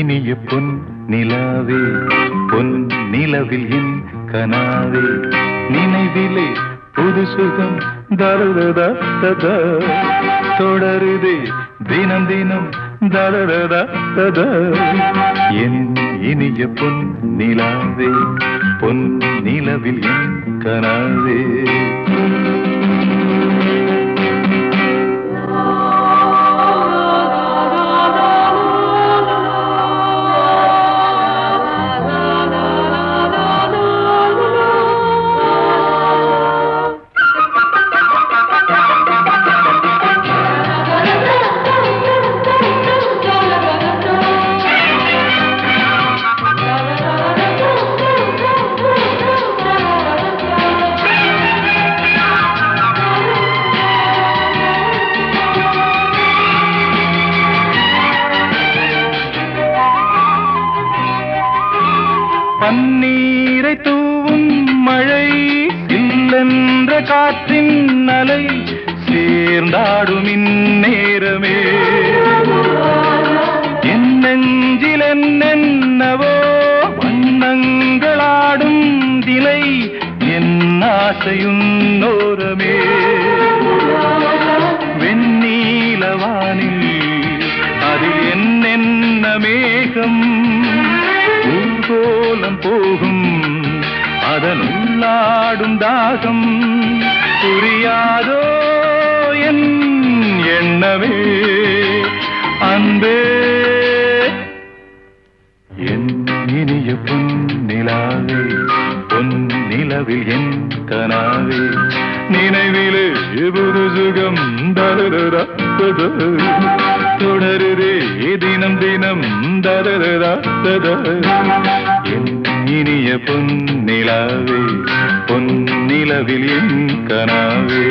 இனிய பொன் நிலாவே பொன் நிலவில் என் கனாவே நினைவிலே புது சுகம் தருதா தொடருதே தினம் தினம் தருதா என் இனிய பொன் நிலாவே பொன் நிலவில் என் கனாவே பன்னீரை தூவும் மழை இல்லென்ற காற்றின் அலை சேர்ந்தாடும் இந்நேரமே என் நெஞ்சில் என்னென்னவோ வண்ணங்களாடும் திலை என் ஆசையுன்னோரமே வெண்ணீலவானில் அதில் என்னென்ன மேகம் ஊர்கோலம் போகும் அதன் உள்ளாடும் தாகம் புரியாதோ என் எண்ணமே அன்பே என் இனிய பொன் நிலாவே பொன் நிலவில் என் கனாவே நினைவிலே புது சுகம் தருதா தொடருதே தினம் தினம் தருதா என் இனிய பொன் நிலாவே பொன் நிலவில் என் கனாவே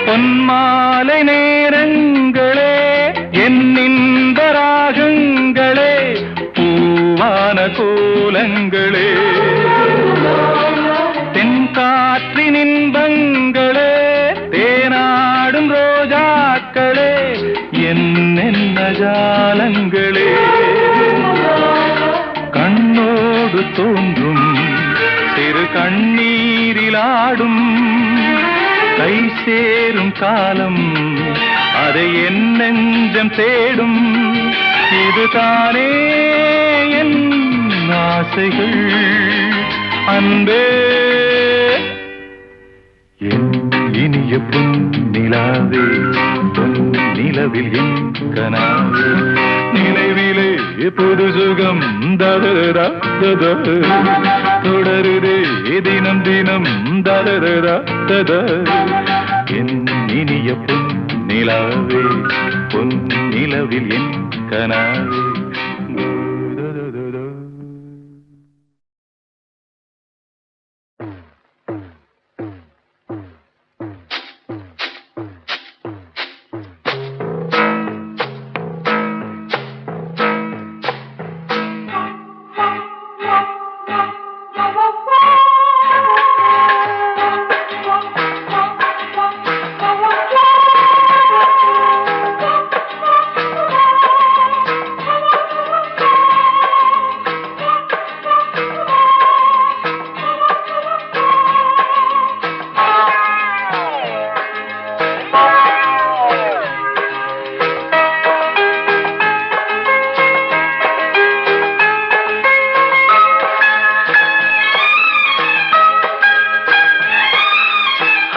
பொன்மாலை நேரங்களே என்னிந்த ராகங்களே பூவான கோலங்களே தென்காற்றின் இன்பங்களே தேனாடும் ரோஜாக்களே என்னென்ன ஜாலங்களே கண்ணோடு தோன்றும் சிறு கண்ணீரிலாடும் கை சேரும் காலம் அதை என் நெஞ்சம் தேடும் இதுதானே என் ஆசைகள் அன்பே என் இனிய பொன் நிலாவே பொன் நிலவில் என் கனாவே நினைவிலே புது சுகம் தருதா தொடருதே தினம் தினம் தருதா என் இனிய பொன் நிலாவே பொன் நிலவில் என் கனாவே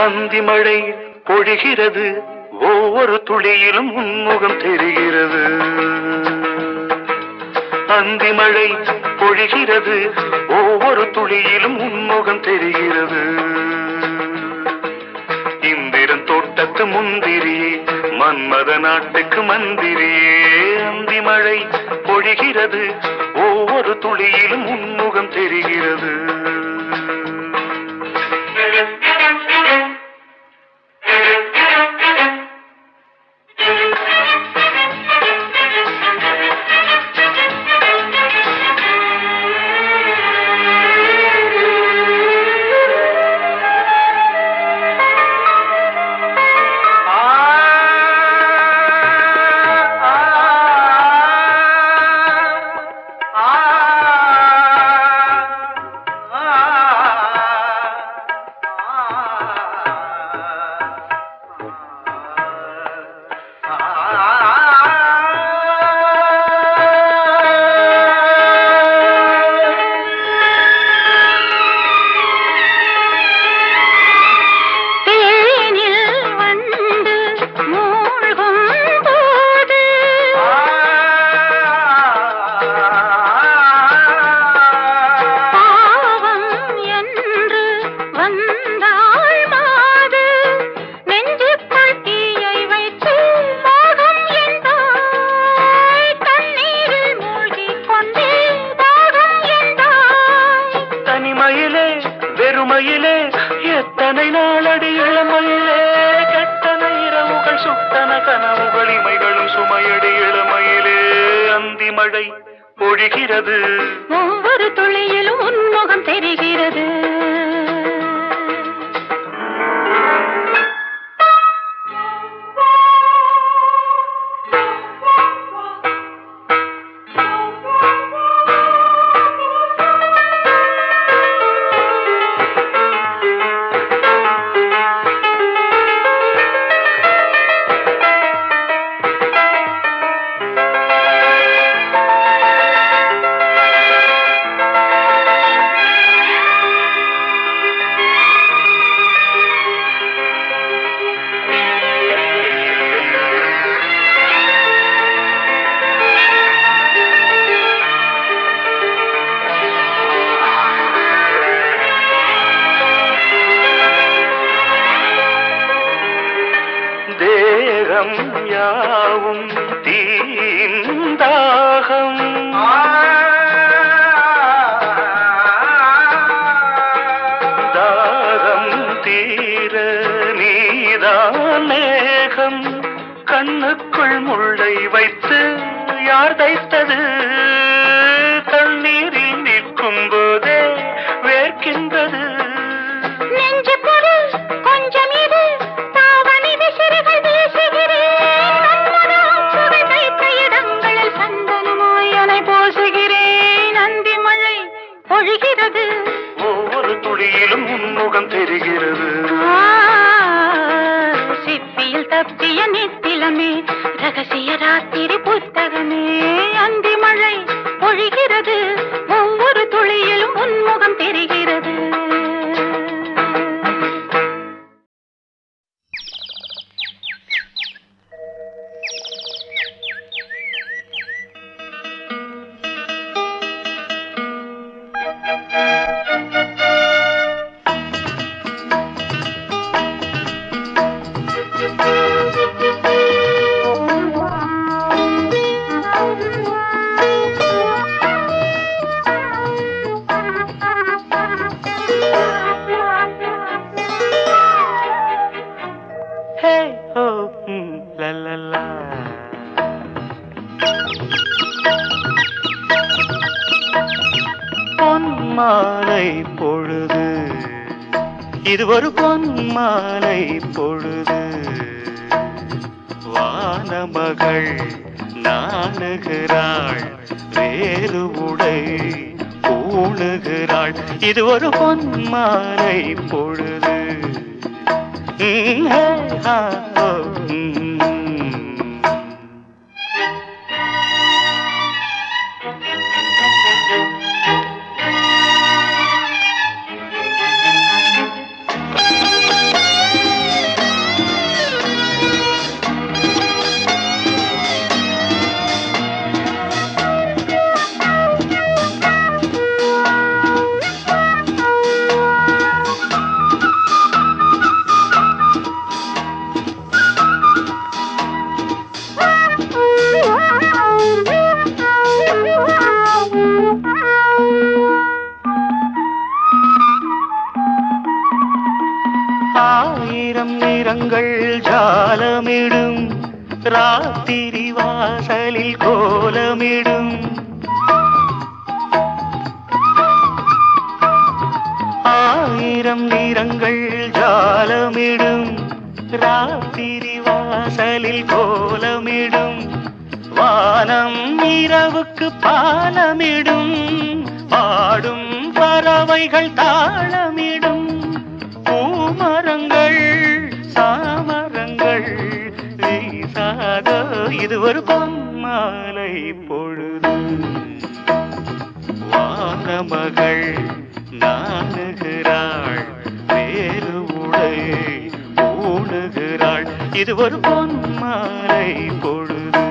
அந்தி மழை பொழிகிறது ஒவ்வொரு துளியிலும் உன்முகம் தெரிகிறது அந்தி மழை பொழிகிறது ஒவ்வொரு துளியிலும் உன்முகம் தெரிகிறது இந்திரன் தொட்ட நாட்டு முந்திரியே மன்மத நாட்டுக்கு மந்திரியே அந்தி மழை பொழிகிறது ஒவ்வொரு துளியிலும் உன்முகம் தெரிகிறது வெறுமையிலே எத்தனை நாளடி இளமையிலே கெட்டன இரவுகள் சுட்டன கனவுகள் இமைகளும் சுமையடி இளமையிலே அந்தி மழை பொழிகிறது ஒவ்வொரு துளியிலும் உன்முகம் தெரிகிறது தேகம் யாவும் தீந்தாகம் தாகம் தீர நீதான் மேகம் கண்ணுக்குள் முள்ளை வைத்து யார் தைத்தது தண்ணீரில் நிற்கும் போதே வேர்க்கின்றது நெஞ்சு பொருள் கொஞ்சம் இது தாவணி விசிறிகள் வீசுகிறேன் சுவை தைத்த இடங்களில் சந்தனமாய் அலை போசுகிறேன் அந்தி மழை பொழிகிறது ஒவ்வொரு துளியிலும் உன்முகம் தெரிகிறது சிப்பியில் தப்பிய நித்திலமே ரகசிய ராத்திரி புத்தகமே அந்தி மழை பொழிகிறது ஒவ்வொரு துளியிலும் உன்முகம் தெரிகிறது பொன்மாலை பொழுது இது ஒரு பொன்மாலை பொழுது வானமகள் நாணுகிறாள் வேறு உடை பூணுகிறாள் இது ஒரு பொன்மாலை பொழுது நிறங்கள் ஜாலமிடும் ராத்திரி வாசலில் கோலமிடும் ஆயிரம் நிறங்கள் ஜாலமிடும் ராத்திரி வாசலில் கோலமிடும் வானம் இரவுக்கு பாலமிடும் பாடும் பறவைகள் தாளமிடும் பூமரங்கள் சாமரங்கள் வீசாத இது ஒரு பொன்மாலை பொழுது வானமகள் நாணுகிறாள் வேறு உடை ஊணுகிறாள் இது ஒரு பொன்மாலை பொழுது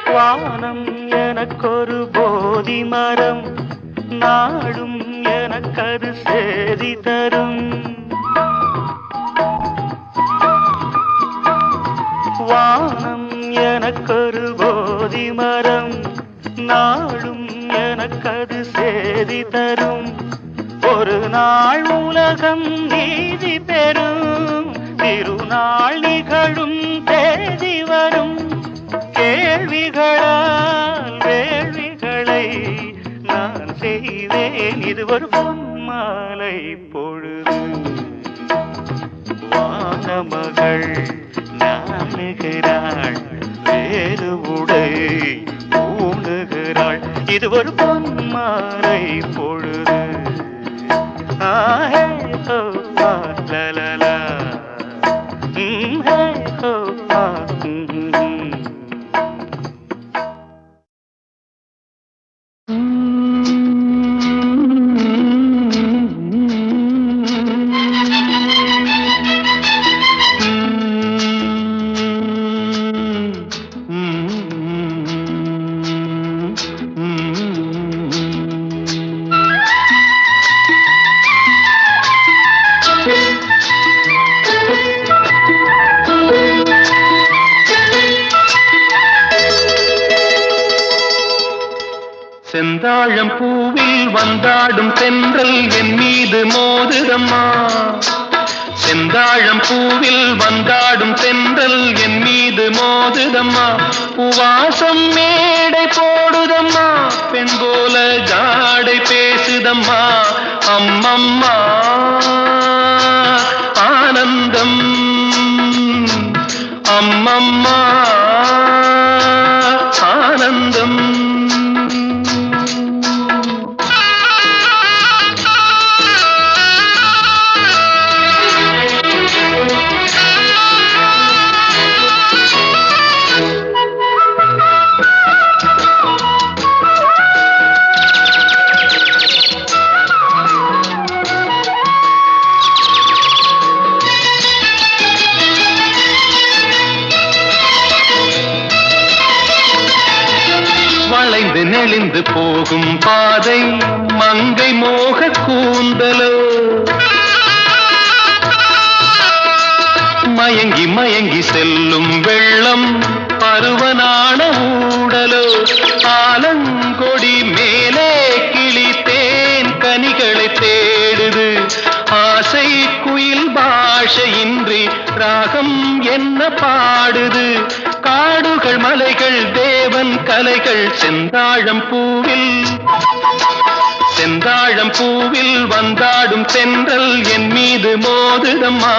வானம் எனக்கொரு போதி மரம் நாடும் எனக்கது சேதி தரும் வானம் எனக்கொரு போதி மரம் நாடும் எனக்கது சேதி தரும் ஒரு நாள் உலகம் நீதி பெறும் திருநாள் நிகழும் தேதி வரும் கேள்விகளால் வேள்விகளை நான் செய்வேன் இது ஒரு பொன்மாலை பொழுது வானமகள் நாணுகிறாள் வேறு உடை ஊணுகிறாள் இது ஒரு பொன்மாலை பொழுது ஆஹே ஹோ லலலா ஹே ஹோ செந்தாழம் பூவில் வந்தாடும் தென்றல் என் மீது மோதுதம்மா செந்தாழம் பூவில் வந்தாடும் தென்றல் என் மீது மோதுதம்மா பூவாசம் மேடை போடுதம்மா பெண் போல ஜாடை பேசுதம்மா அம்மம்மா ஆனந்தம் அம்மம்மா ஆனந்தம் வளைந்து நெளிந்து போகும் பாதை மங்கை மோக கூந்தலோ மயங்கி மயங்கி செல்லும் வெள்ளம் பருவனான ஊடலோ ஆலங்கொடி மேலே கிளி தேன் கனிகளை தேடுது ஆசை குயில் பாஷையின்றி ராகம் என்ன பாடுது காடுகள் மலைகள் தேவன் கலைகள் செந்தாழம் பூவில் வந்தாடும் தென்றல் என் மீது மோதுதம்மா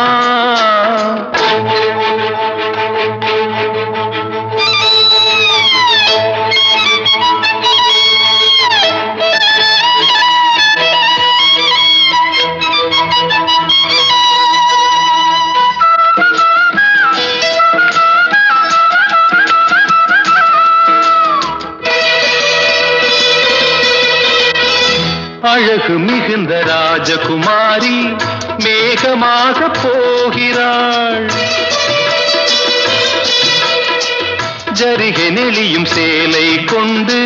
ராஜகுமாரி மேகமாக போகிறாள். ஜரிகை நெளியும் சேலை கொண்டு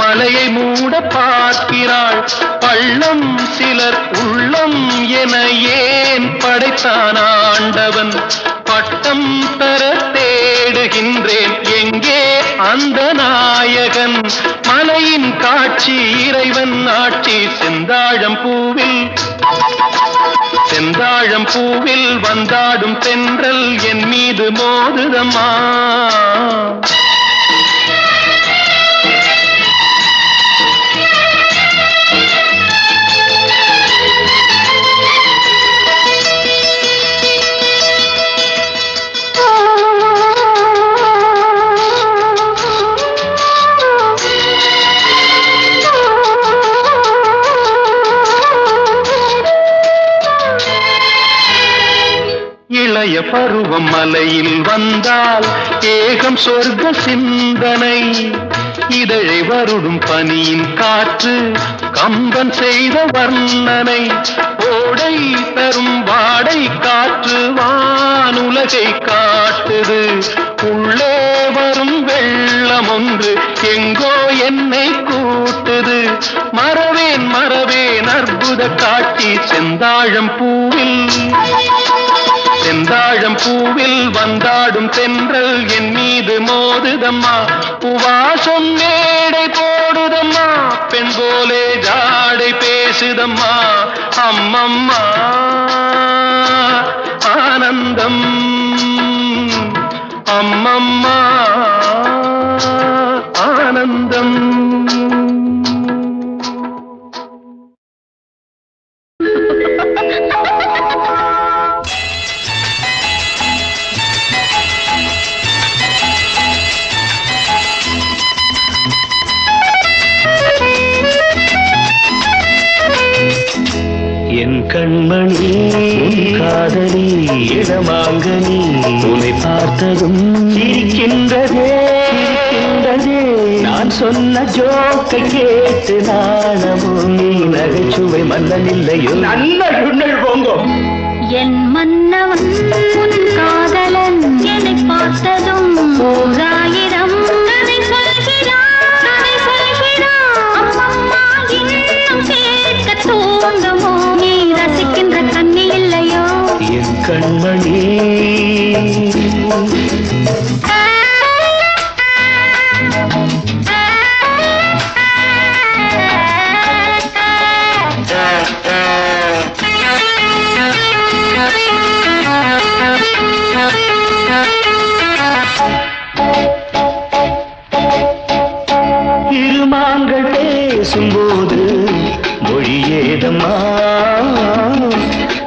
மலையை மூட பார்க்கிறாள். பள்ளம் சிலர் உள்ளம் என ஏன் படைத்தான் ஆண்டவன்? பட்டம் பெற தேடுகின்றேன், எங்கே அந்த நாயகன்? மலையின் காட்சி இறைவன் ஆட்சி. செந்தாழம் பூவில் வந்தாடும் தென்றல் என் மீது மோதுதம்மா. இளைய பருவம் மலையில் வந்தால் ஏகம் சொர்க்க சிந்தனை. இதழை வருடும் பனியின் காற்று கம்பன் செய்த வர்ணனை. ஓடை தரும் வாடை காற்று வானுலகை காட்டுது. உள்ளே வரும் வெள்ளம் ஒன்று எங்கோ என்னை கூட்டுது. மறவேன் மறவேன் அற்புத காட்சி. செந்தாழம் பூவில் வந்தாடும் தென்றல் என் மீது மோதுதம்மா. உவாசம் மேடை போடுதம்மா, பெண் போலே ஜாடை பேசுதம்மா. அம்மம்மா ஆனந்தம், அம்மம்மா ஆனந்தம். என் கண்மணி காதலி இடமாங்கனி உன்னை பார்த்ததும் இருக்கின்றதே. நான் சொன்ன ஜோக்கை கேட்டு நாணமோ நீ நகைச்சுவை மன்னன் இல்லையோ? நல்ல போங்க. என் மன்னவன் உன் காதலன் என்னை பார்த்ததும் ஓராயிரம் கதை சொல்கிறான். அம்மம்மா இன்னும் கேட்க தூங்கமோ? நீ ரசிக்கின்ற கண்ணி இல்லையோ? என் கண்மணி இருமாங்கள் பேசும்போது மொழியேதம்மா,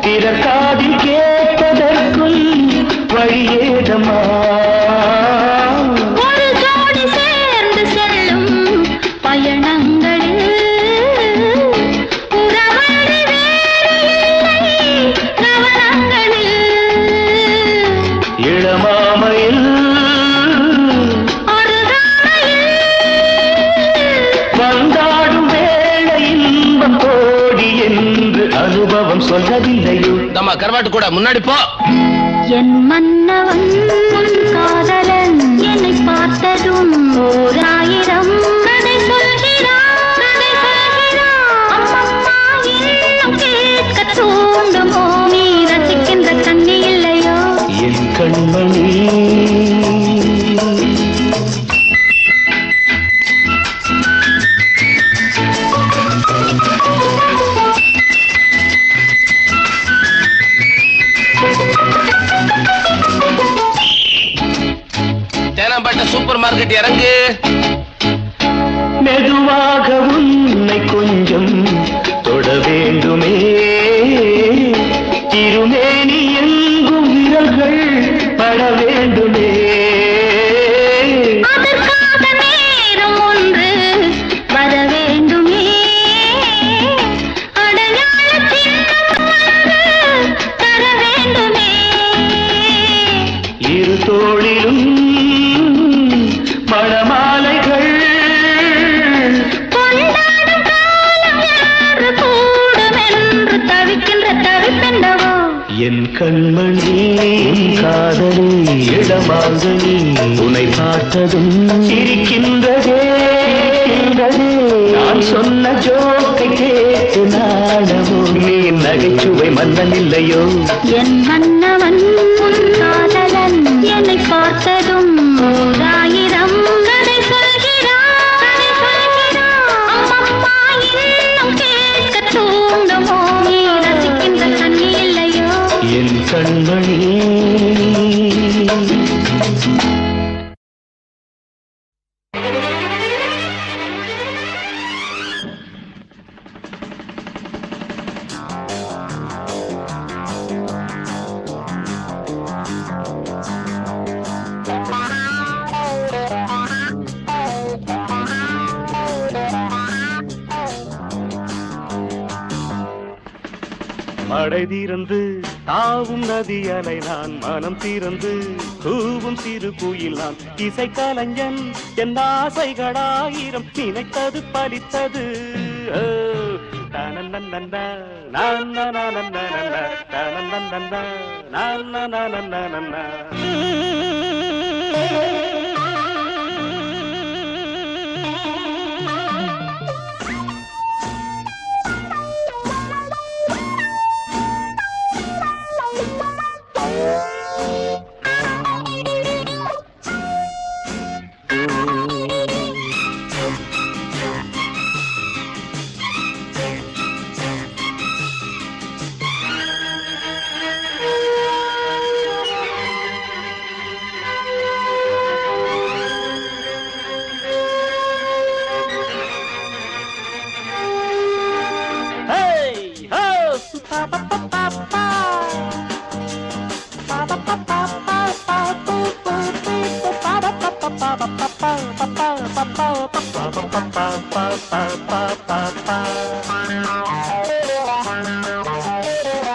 பிறர் காதில் கேட்பதற்குள் வழியேதம்மா. ஒரு ஜோடி சேர்ந்து செல்லும் பயணங்களில் உறவழி வேறு இல்லை கவனங்களில். இளமாமையில் வந்தாடும் வேளை இன்பம் கோடி என்று அனுபவம் சொல்லவில்லையோ? தம்மா கருவாட்டு கூட முன்னாடி போ. என் மன்னவன் உன் காதலன் என்னை பார்த்ததும் ஓராயிரம் கதை சொல்கிறான். அம்மம்மா இன்னும் கேட்க தூண்டுமோ? நீ ரசிக்கின்ற கண்ணி இல்லையோ? என் கண்மணி தேனாம்பேட்டை சூப்பர் மார்க்கெட் இறங்கு. மெதுவாக உன்னை கொஞ்சம் தொட வேண்டுமே. திருமேனி எங்கும் விரல்கள் பட வேண்டுமே. அதற்காக நேரம் ஒன்று வர வேண்டுமே. அடையாள சின்னம் ஒன்று தர வேண்டுமே. இரு தோளிலும் மணமாலைகள் கொண்டாடும் காலம் என்று கூடும் என்று என் கண்மணி காதலி இடமாங்கனி உன்னை பார்த்ததும் இருக்கின்றதே நான் சொன்ன ஜோக்கை கேட்டு நாடமோ நீ நகைச்சுவை மன்னன் இல்லையோ என் மன்னவன் உன் காதலன் என்னை பார்த்ததும் ஓராயிரம் கதை சொல்கிறான் அம்மம்மா இன்னும் கேட்க தூண்டுமோ நீ ரசிக்கின்ற கண்ணி இல்லையோ என் கண்மணி மழை தீர்ந்து தாவும் நதி அலை நான் மனம் தீர்ந்து கூவும் சிறு குயில் நான் இசை கலைஞன் என் ஆசைகளாயிரம் நினைத்தது பலித்தது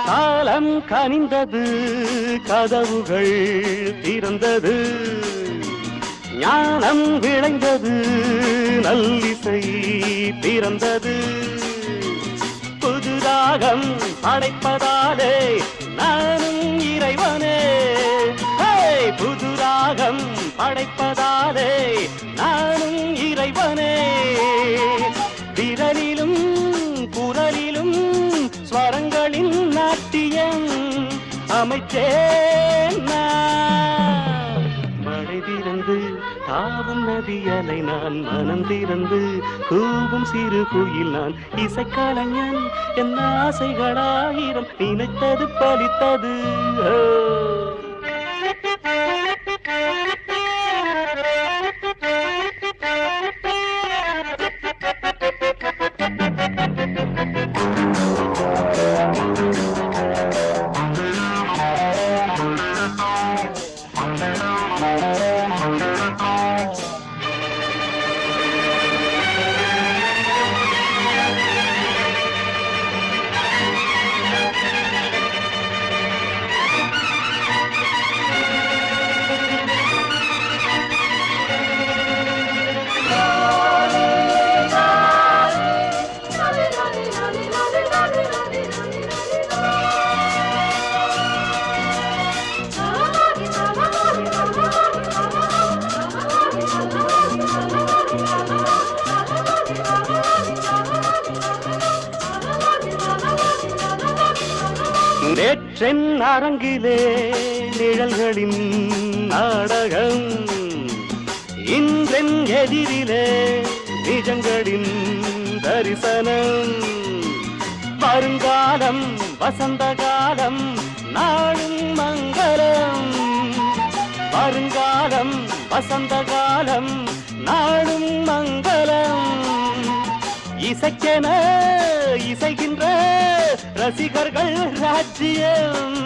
காலம் கனிந்தது கதவுகள் திறந்தது ஞானம் விளைந்தது நல்லிசை பிறந்தது புது ராகம் படைப்பதாலே நானும் இறைவனே புது ராகம் படைப்பதாலே நானும் இறைவனே விரலிலும் குரலிலும் ஸ்வரங்களின் நாட்டியம் அமைச்சேன் மழை திறந்து தாவும் நதி அலை நான் மனம் திறந்து கூவும் சிறு குயில் நான் இசைக்கலைஞன் என் ஆசைகளாயிரம் நினைத்தது பலித்தது நேற்றென் அரங்கிலே நிழல்களின் நாடகம் இன்றென் எதிரிலே நிஜங்களின் தரிசனம் வருங்காலம் வசந்த காலம் நாளும் மங்களம் வருங்காலம் வசந்த காலம் நாளும் மங்களம் இசைக்கென இசைகின்ற ரசிகர்கள் ராஜ்யம்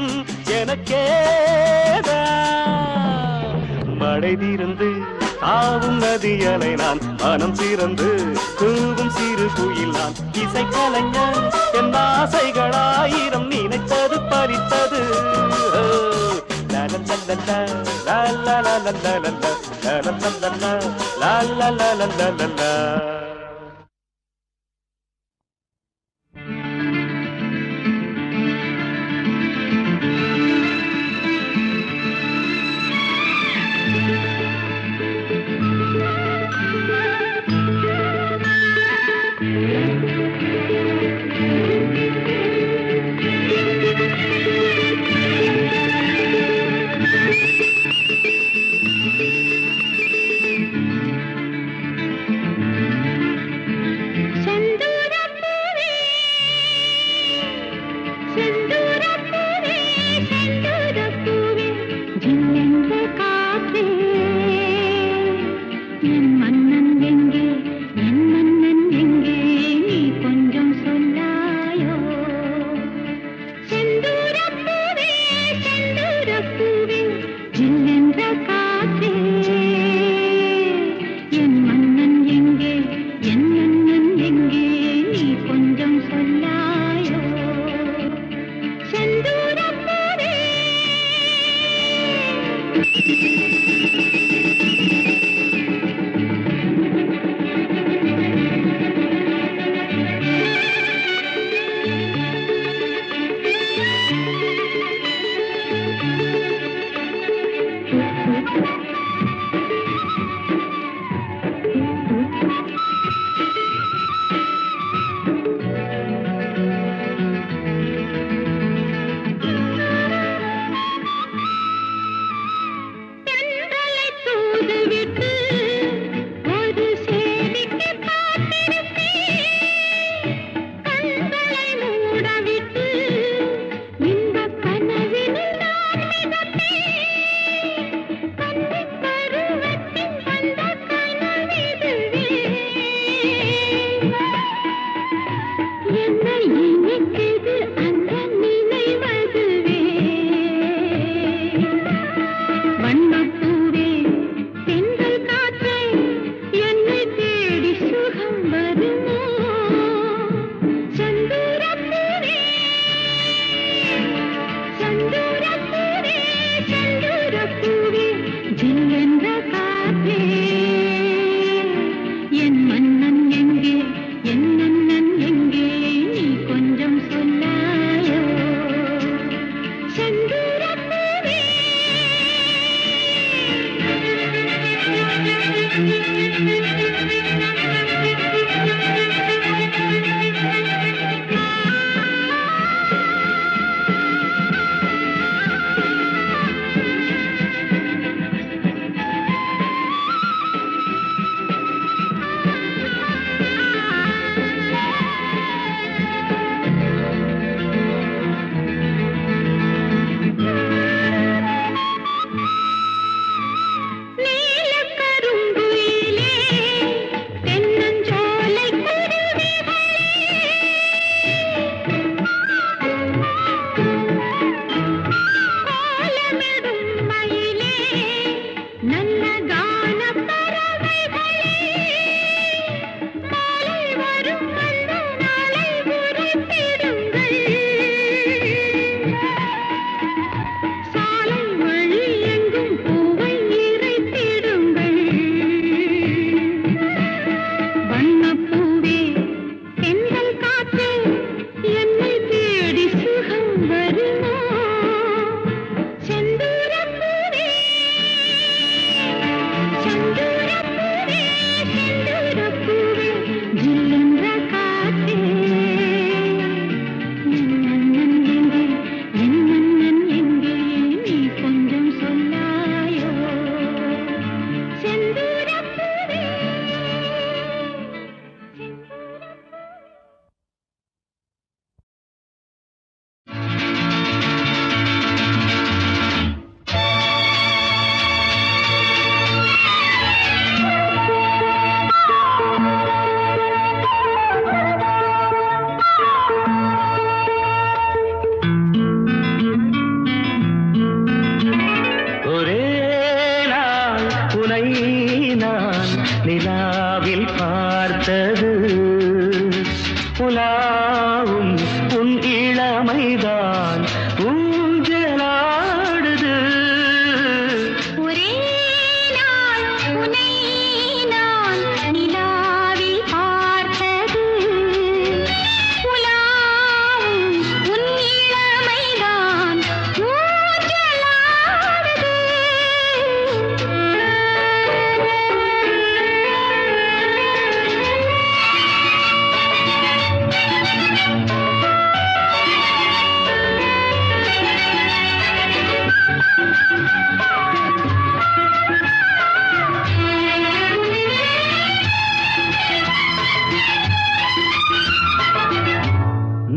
எனக்கேதான் மழை தீர்ந்து தாவும் நதி அலை நான் மனம் திறந்து கூவும் சிறு குயில் நான் இசைக்கலைஞன் என் ஆசைகளாயிரம் நினைத்தது பறித்தது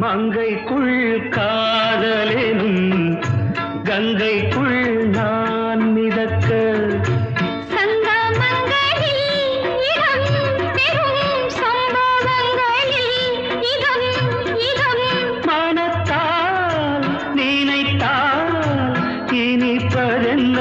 மங்கைக்குள் காதலெனும் கங்கைக்குள் நான் மிதக்க மனத்தால் நினைத்தால் இனிப்பதென்ன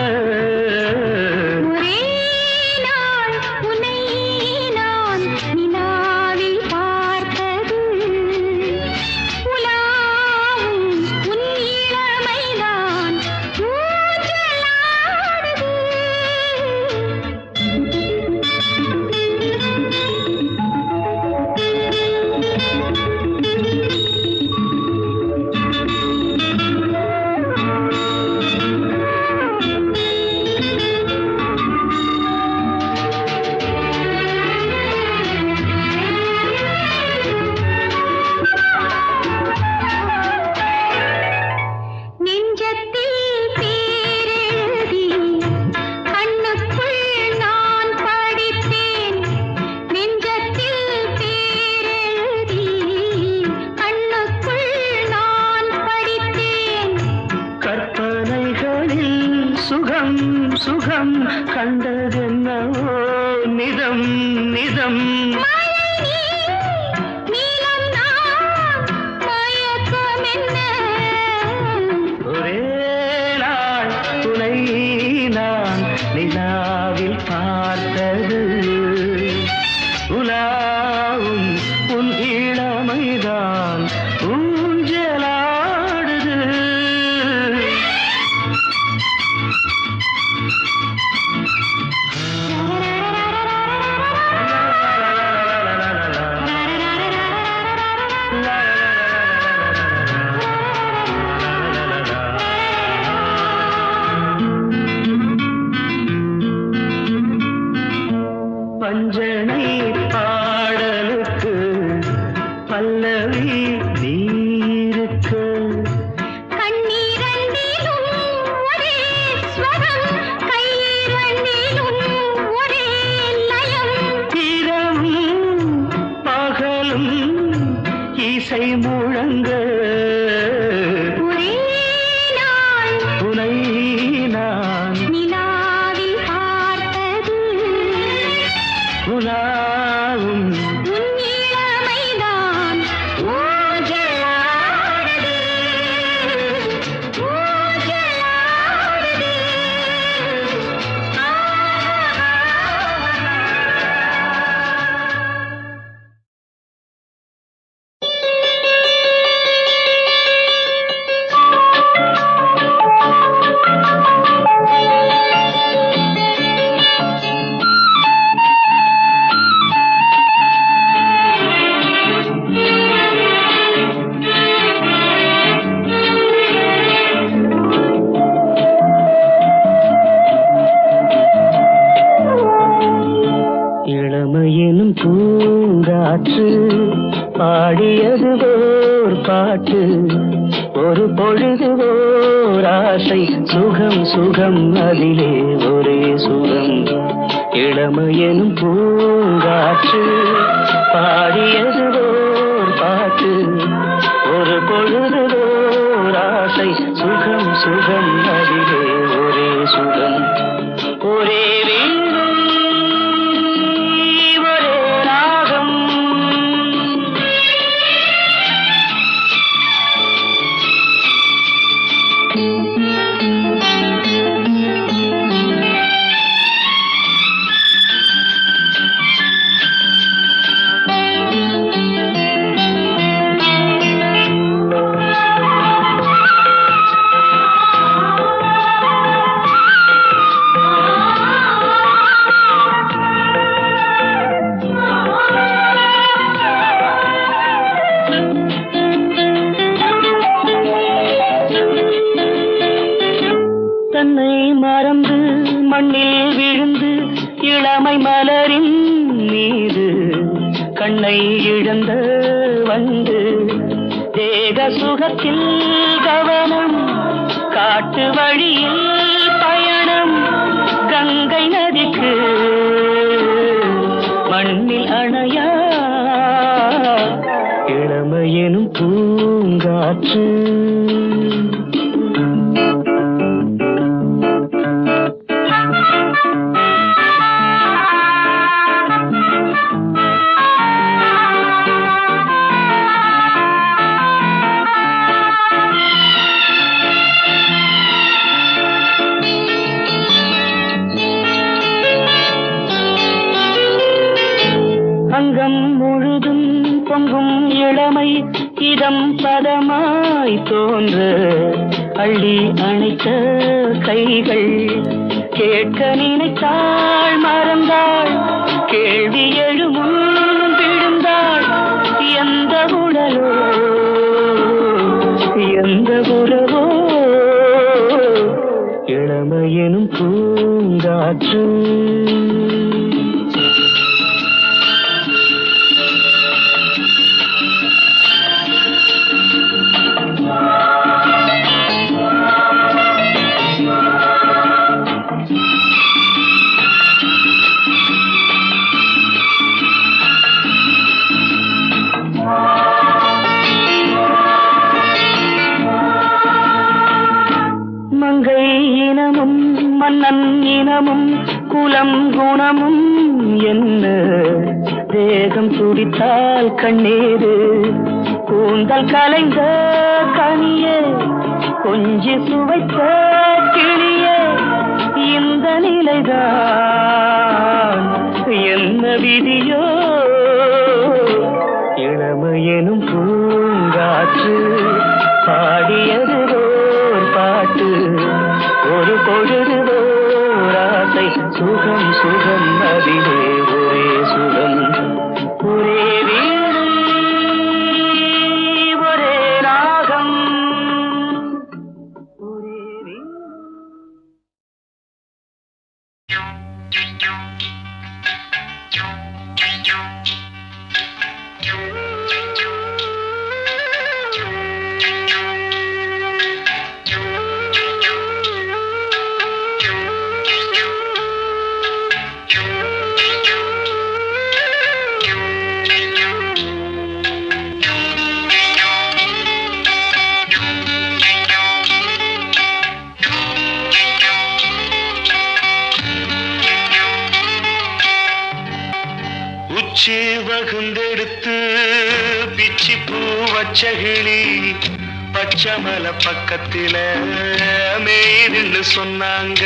முகம் கண்டதென்னவோ நிதம் நிதம் ஒரே நாள் துணை நான் நிலாவில் பார்த்தது உலாவும் உன் இளமைதான் ஊஞ்சலாடுது பஞ்சனை பாடலுக்கு பல்லவி நீருக்கு கண்ணீரண்டிலும் ஒரே ஸ்வரம் கையிரண்டிலும் ஒரே லயம் இரவும் பகலும் இசை முழங்க ஒரே நாள் துணை நான் நிலாவில் பார்த்தது உலாவும் உன் இளமைதான் ஊஞ்சலாடுது ஊஞ்சலாடுது இளமையெனும் பூங்காற்று பாடியது ஓர் பாட்டு ஒரு பொழுது ஓர் ஆசை சுகம் சுகம் அதிலே ஒரே சுகம் இளமையெனும் பூங்காற்று பாடியது ஓர் பாட்டு ஒரு பொழுது ஓர் ஆசை சுகம் சுகம் அதிலே ஒரே சுகம் ஒரே வீணை ஒரே ராகம் தன்னை மறந்து மண்ணில் விழுந்து இளமை மலரின் மீது கண்ணை இழந்த வந்து தேக சுகத்தில் கவனம் காட்டு வழியில் பயணம் கங்கை நதிக்கு மண்ணில் அணையா இளமையெனும் பூங்காற்று அங்கம் முழுதும் பொங்கும் இளமை இதம் பதமாய் தோன்ற அள்ளி அணைத்த கைகள் கேட்க நினைத்தாள் மறந்தாள் கேள்வி எழுமுன் விழுந்தாள் எந்த உடலோ எந்த உறவோ இளமையெனும் பூங்காற்று மங்கை இனமும் மன்னன் இனமும் குணமும் குலம் குணமும் என்ன தேகம் துடித்தால் கண்ணீரு கூந்தல் கலைந்த கனியே கொஞ்சி சுவைத்த கிளியே இந்த நிலைதான் என்ன விதியோ இளமையெனும் பூங்காற்று பாடியது ஓர் பாட்டு ஒரு பொழுது ஓர் ஆசை சுகம் சுகம் அதிலே ஒரே சுகம் ஒரே வீடு ஒரே ராகம் ஒரே வீடு. உச்சி வகுந்தெடுத்து பிச்சி பூ வச்சகிளி பச்சமல பக்கத்தில மேய்துன்னு சொன்னாங்க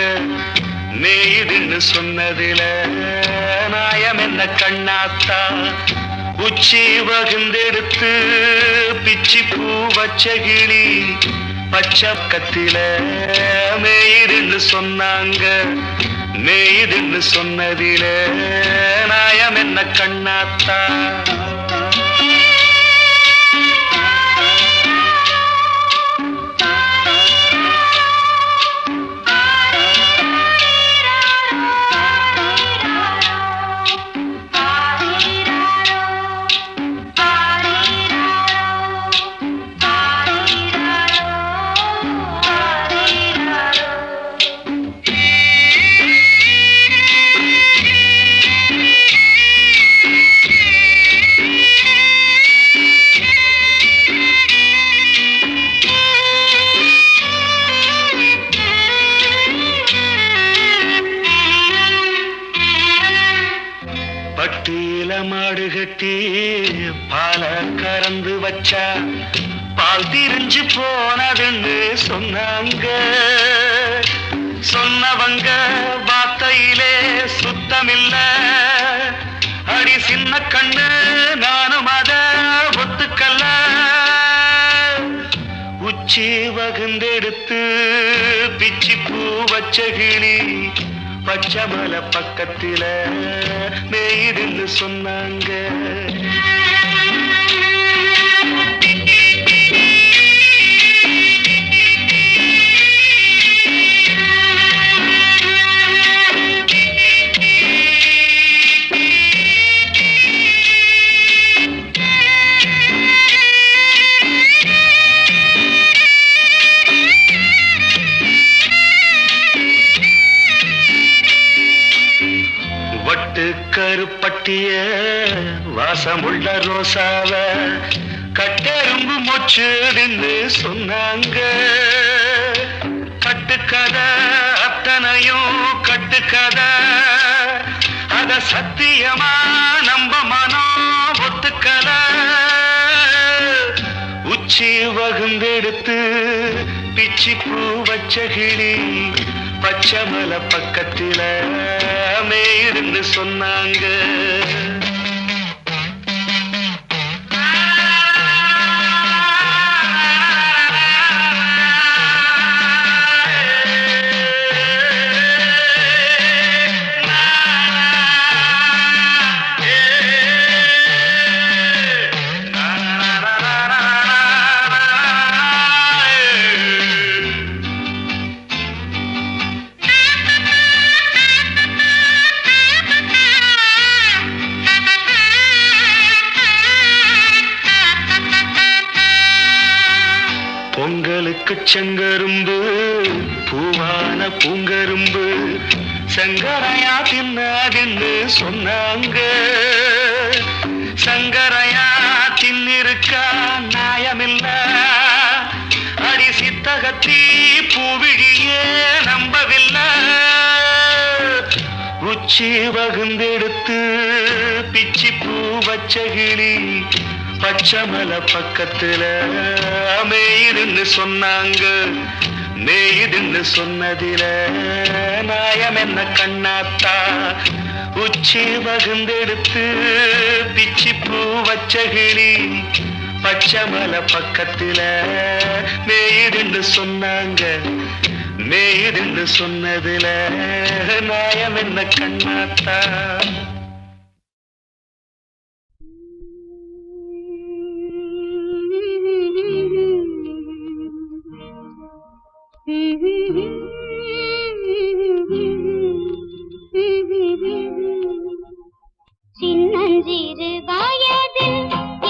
மேய்துன்னு சொன்னதில நாயம் என்ன கண்ணாத்தா உச்சி வகுந்தெடுத்து பிச்சி பூ வச்சகிளி பச்சக்கத்தில மேய்துன்னு சொன்னாங்க மேய்துன்னு சொன்னதில நாயம் என்ன கண்ணாத்தா பட்டியில மாடு கட்டி பால கறந்து வச்சா பால் திரிஞ்சு போனதுன்னு சொன்னாங்க சொன்னவங்க வார்த்தையிலே சுத்தமில்ல அடி சின்ன கண்ணு நானும் அத ஒத்துக்கல்ல உச்சி வகுந்தெடுத்து பிச்சி பூ வச்ச கிளி பச்சமல பக்கத்தில மேய்துன்னு சொன்னாங்க கருப்பட்டிய வாசமுள்ள ரோசாவ கட்டெரும்பு மொச்சுன்னு சொன்னாங்க கட்டுக்கதை அத்தனையும் கட்டுக்கதை அத சத்தியமா நம்ப மனம் ஒத்துக்கல உச்சி வகுந்தெடுத்து பிச்சி பூ வச்ச கிளி பச்சமல பக்கத்தில மேய்துன்னு சொன்னாங்க பொங்கலுக்கு செங்கரும்பு பூவான பூங்கரும்பு சங்கரையா தின்னாதுன்னு சொன்னாங்க சங்கரையா தின்னிருக்கா நியாயமில்ல அடி சித்தகத்தி பூவிழியே நம்பவில்லை உச்சி வகுந்தெடுத்து பிச்சி பூ வச்ச கிளி பச்சமல பக்கத்துல மேயுதுன்னு சொன்னாங்க. மேயுதுன்னு சொன்னதில நாயம் என்ன கண்ணாத்தா. உச்சி வகுந்தெடுத்து பிச்சி பூ வச்ச கிளி பச்சமல பக்கத்துல மேயுதுன்னு சொன்னாங்க. மேயுதுன்னு சொன்னதில நாயம் என்ன கண்ணாத்தா. சின்னஞ்சிறு வயதில்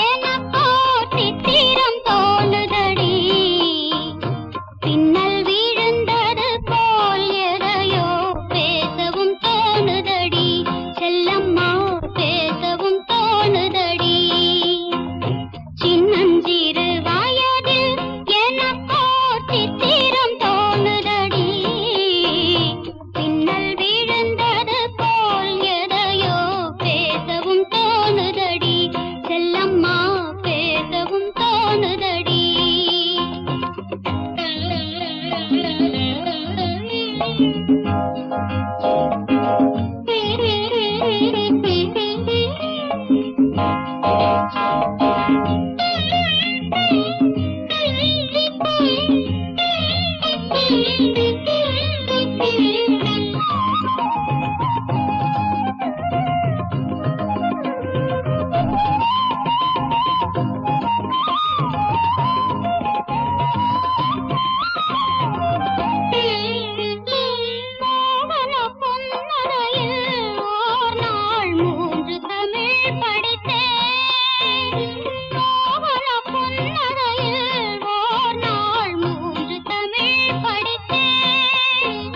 எனக்கோ சித்திரம் தோணுதடி. பின்னல் விழுந்தது போல் எதையோ பேசவும் தோணுதடி. செல்லம்மா பேசவும் தோணுதடி. சின்னஞ்சிறு வயதில் எனக்கோ சித்திரம் தோணுதடி. பின்னல் விழுந்தது போல் எதையோ பேசவும் தோணுதடி. செல்லம்மா பேசவும் தோணுதடி. மோகன பொன்னரையில் ஓர் நாள் 3 தமிழ் படித்தேன். மோகன பொன்னரையில் ஓர் நாள் 3 தமிழ் படித்தேன்.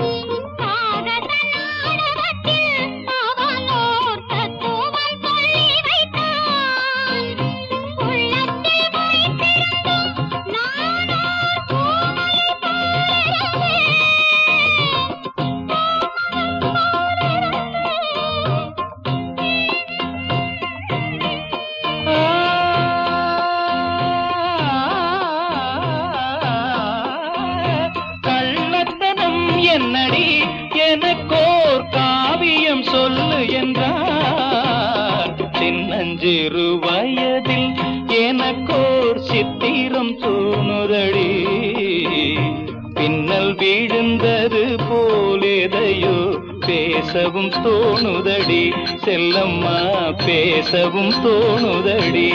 சாகச நாடகத்தில் அவனோர் தத்துவம் சொல்லி வைத்தான். உள்ளத்தில் வைத்திருந்தும் நானோ பூமலை போலிருந்தேன். கள்ளத்தனம் என்னடி எனக்கோர் காவியம் சொல்லு என்றார். சின்னஞ்சிறு வயதில் எனக்கோர் சித்திரம் தோணுதடி. பின்னல் விழுந்தது போலேதையோ பேசவும் தோணுதடி. செல்லம்மா பேசவும் தோணுதடி.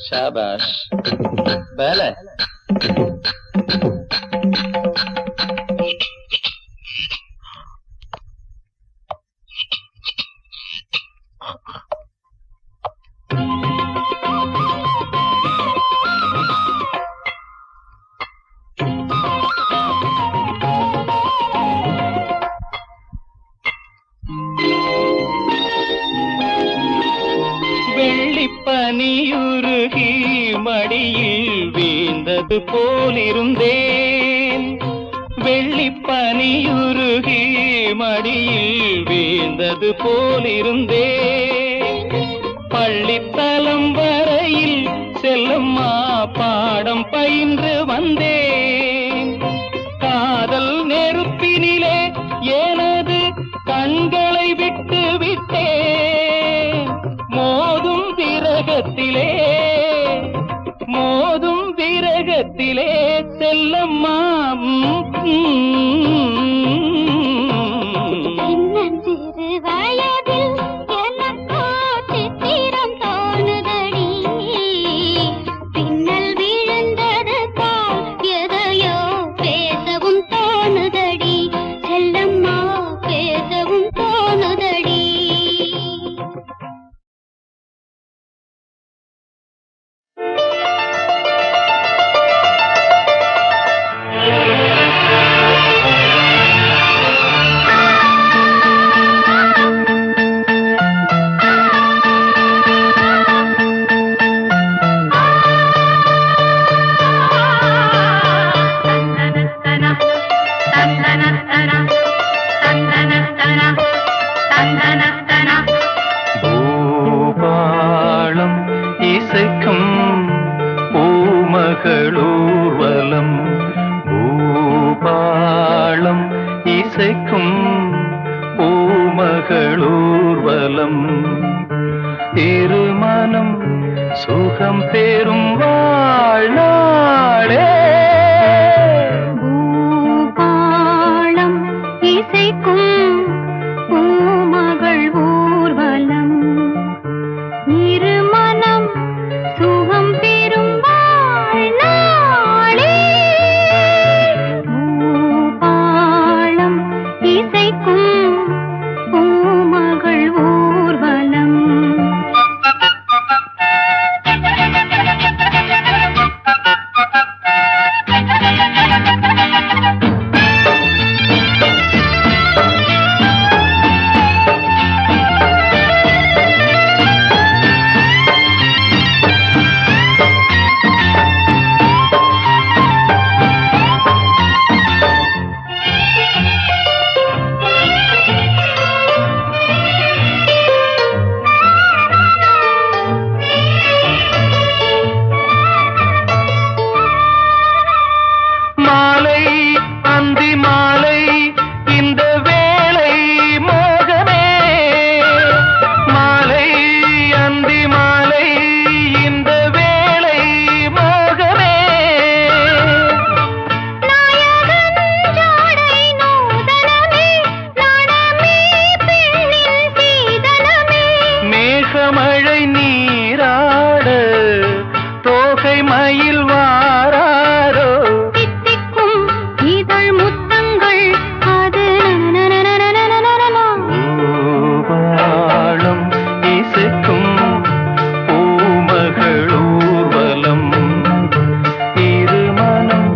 शाबाश पहले வெள்ளிப்பனியுருகி மடியில் வீழ்ந்தது போலிருந்தேன். வெள்ளிப்பனியுருகி மடியில் வீழ்ந்தது போலிருந்தேன். பள்ளித்தலம் வரையில் செல்லம்மா பாடம் பயின்று வந்தேன். காதல் நெருப்பினிலே எனது கண்களை விட்டு விட்டேன். மோதும் விரகத்திலே செல்லம்மா. சின்னஞ்சிறு வயதில் எனக்கோ சித்திரம் தோணுதடி. பின்னல் விழுந்தது போல் எதையோ பூபாளம் இசைக்கும் பூமகளூர்வலம் பூபாளம் இசைக்கும் பூமகளூர்வலம் திருமணம் சுகம் பெறும் வாழ்நாளே பூபாளம் இசைக்கும் பூமகள் ஊர்வலம் இருமனம் சுகம் பெறும் வாழ்நாளே பூபாளம் இசைக்கும் பூமகள் ஊர்வலம் மழை நீராட தோகை மயில் வாராரோ தித்திக்கும் இதழ் முத்தங்கள் அது பூபாளம் இசைக்கும் பூமகளூர்வலம் இருமனம்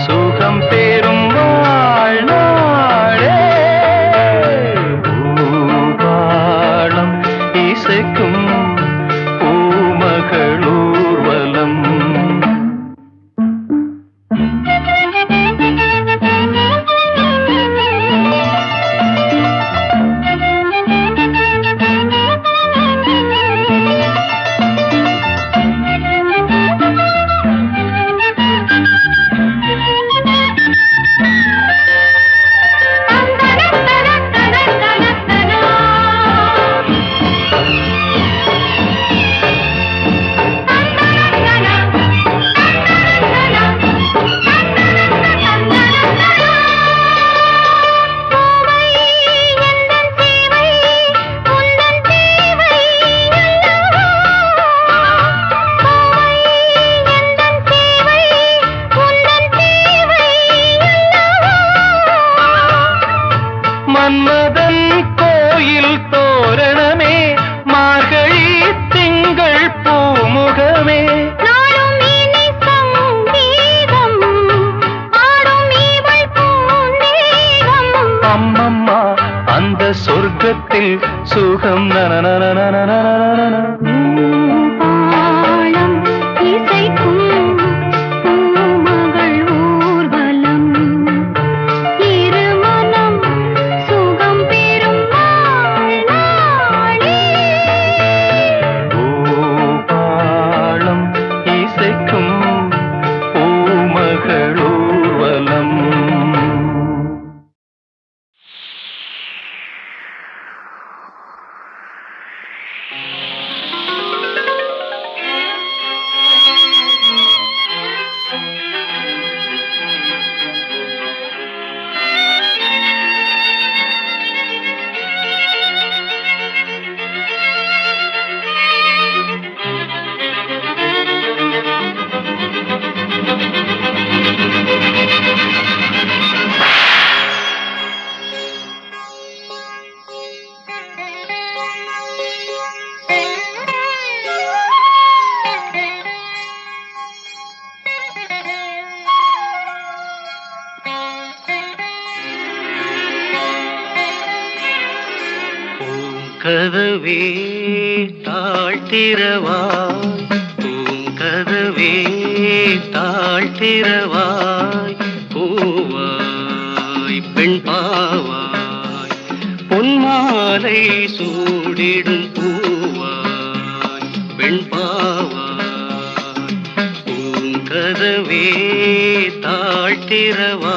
சுகம் பெறும் வாழ்நாளே பூபாளம் இசைக்கும் பூமகளூர்வலம் மன்மதன் கோயில் தோரணமே மார்கழி திங்கள் பூமுகமே நாளும் இனி சங்கீதம் ஆடும் இவள் பூந்தேகம் அம்மம்மா அந்த சொர்க்கத்தில் சுகம் பூபாளம் இசைக்கும் பூமகள் ஊர்வலம் இருமனம் சுகம் பெறும் வாழ்நாளே பூபாளம் இசைக்கும் பூமகளூர்வலம் பூங்கதவே தாழ்த்திரவாய் பூங்கதவே தாழ்த்திரவாய் பூவாய் பெண் பாவாய் பொன்மாலை சூடிடும் பூவாய் பெண் பாவாய் பூங்கதவே தாழ்த்திரவா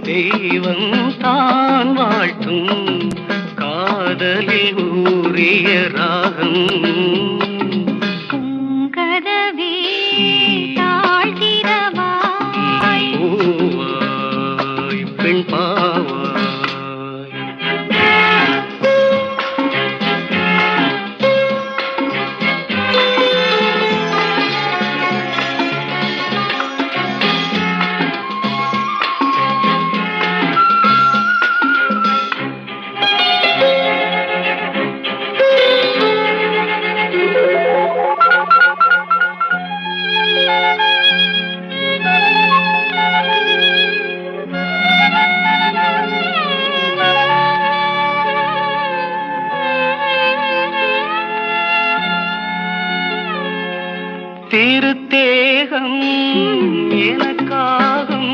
தெய்வம் தான் வாழ்த்தும் காதலில் ஊறிய ராகம் கதவே தாழ்த்திரவாய் பூவாய் பெண் பாவாய் திருத்தேகம் எனக்காகும்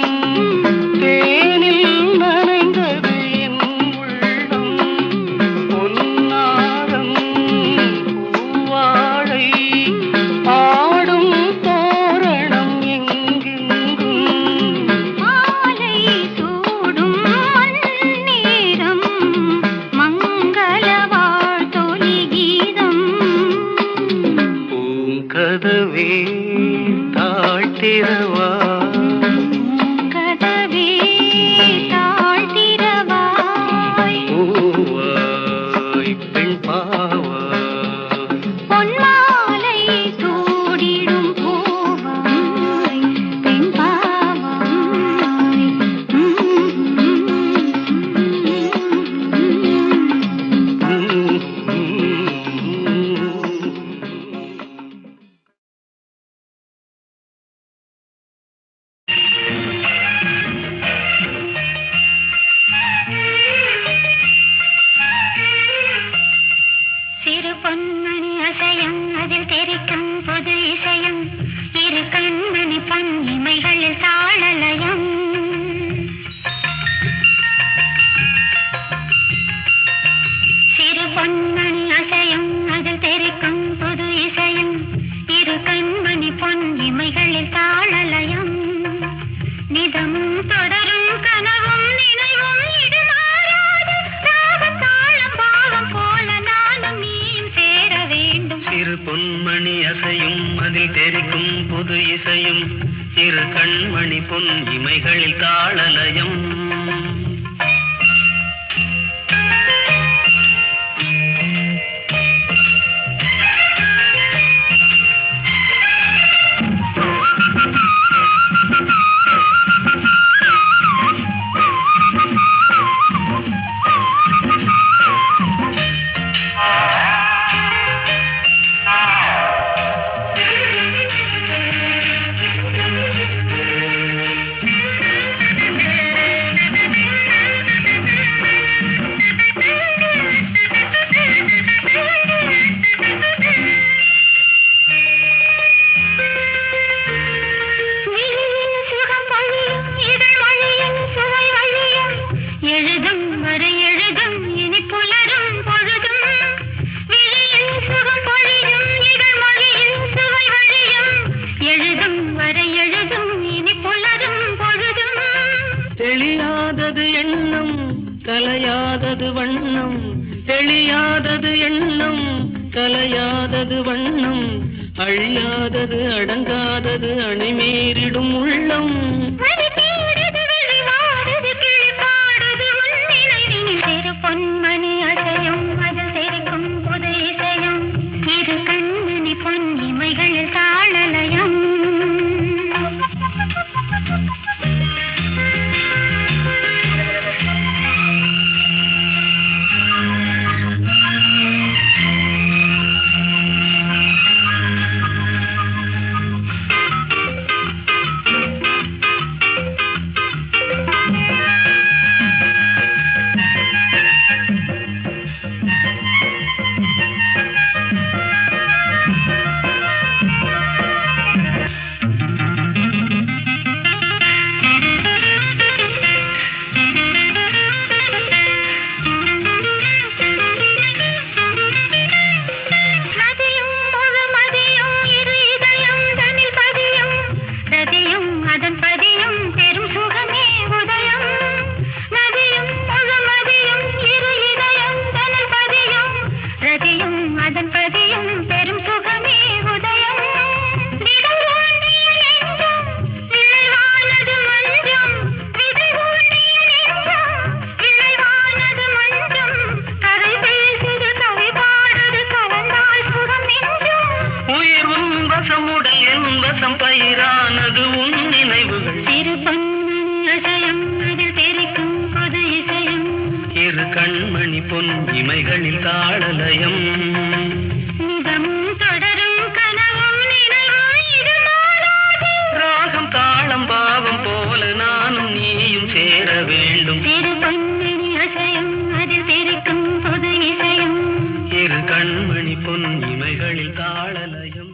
தேனில் நனைந்தது என் உள்ளம் பொன்னாரம் பூவாழை ஆடும் தோரணம் எங்கெங்கும் மாலை சூடும் நேரம் மங்கள வாழ்த்தொலி கீதம் பூங்கதவே தாழ்த்திரவா கதவே தாழ்த்திரவாய் பூவாய் பெண் பாவாய் பொன்மாலை சூடிடும் பூவாய் பெண் பாவாய் சிறு பொன்மணி அசையும் அதில் தெரிக்கும் புது இசையும் இரு கண்மணி பொன் இமைகளில் தாளலயம் சிறு பொன்மணி அசையும் அதில் தெரிக்கும் புது இசையும் இரு கண்மணி பொன் இமைகளில் தாளலயம் நிதமும் தொடரும் கனவும் நினைவும் இது மாறாது ராகம் தாளம் பாவம் போல நானும் நீயும் சேர வேண்டும் சிறு பொன்மணி அசையும் அதில் தெரிக்கும் புது இசையும் இரு கண்மணி பொன் இமைகளில் தாளலயம் தெளியாதது வண்ணம், தெளியாதது எண்ணம், கலையாதது வண்ணம், அழியாதது அடங்காதது அணிமீறிடும் உள்ளம். பொன்மணி அசையும் அதில் தெரிக்கும் புது இசையும், இரு கண்மணி பொன் இமைகளில் தாளலயம். பயிரானது உன் நினைவுகள், இரு பொன்மணி அசையும் அதில் தெரிக்கும் புது இசையும், இரு கண்மணி பொன் இமைகளில் தாளலயம். நிதமும் தொடரும் கனவும் நினைவும் இது மாறாது. ராகம் தாளம் பாவம் போல நானும் நீயும் சேர வேண்டும். இரு பொன்மணி அசையும் அதில் தெரிக்கும் புது இசையும், இரு கண்மணி பொன் இமைகளில் தாளலயம்.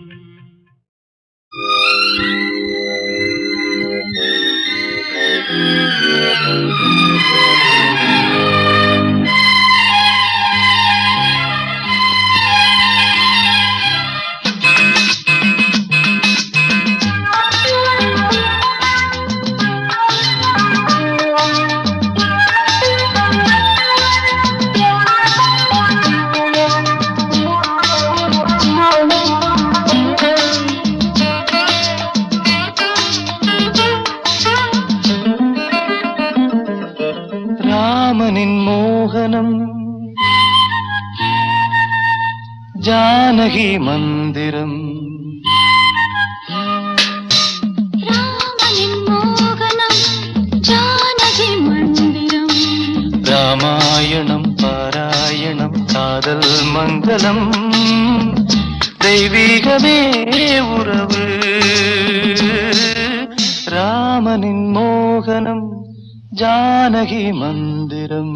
ராமனின் மோகனம், ஜானகி மந்திரம். ராமனின் மோகனம், ஜானகி மந்திரம். ராமாயணம் பாராயணம் காதல் மங்களம், தெய்வீகமே உறவு. ராமனின் மோகனம், ஜானகி மந்திரம்.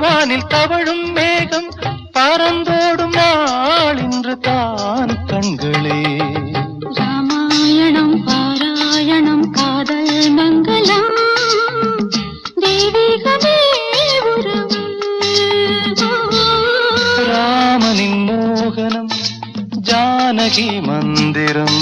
வானில் தவழும் மேகம் பறந்தோடும் நாள் இன்று தான் கண்களே. ராமாயணம் பாராயணம் காதல் மங்களம் தெய்வீகமே உறவு. ராமனின் மோகனம் ஜானகி மந்திரம்.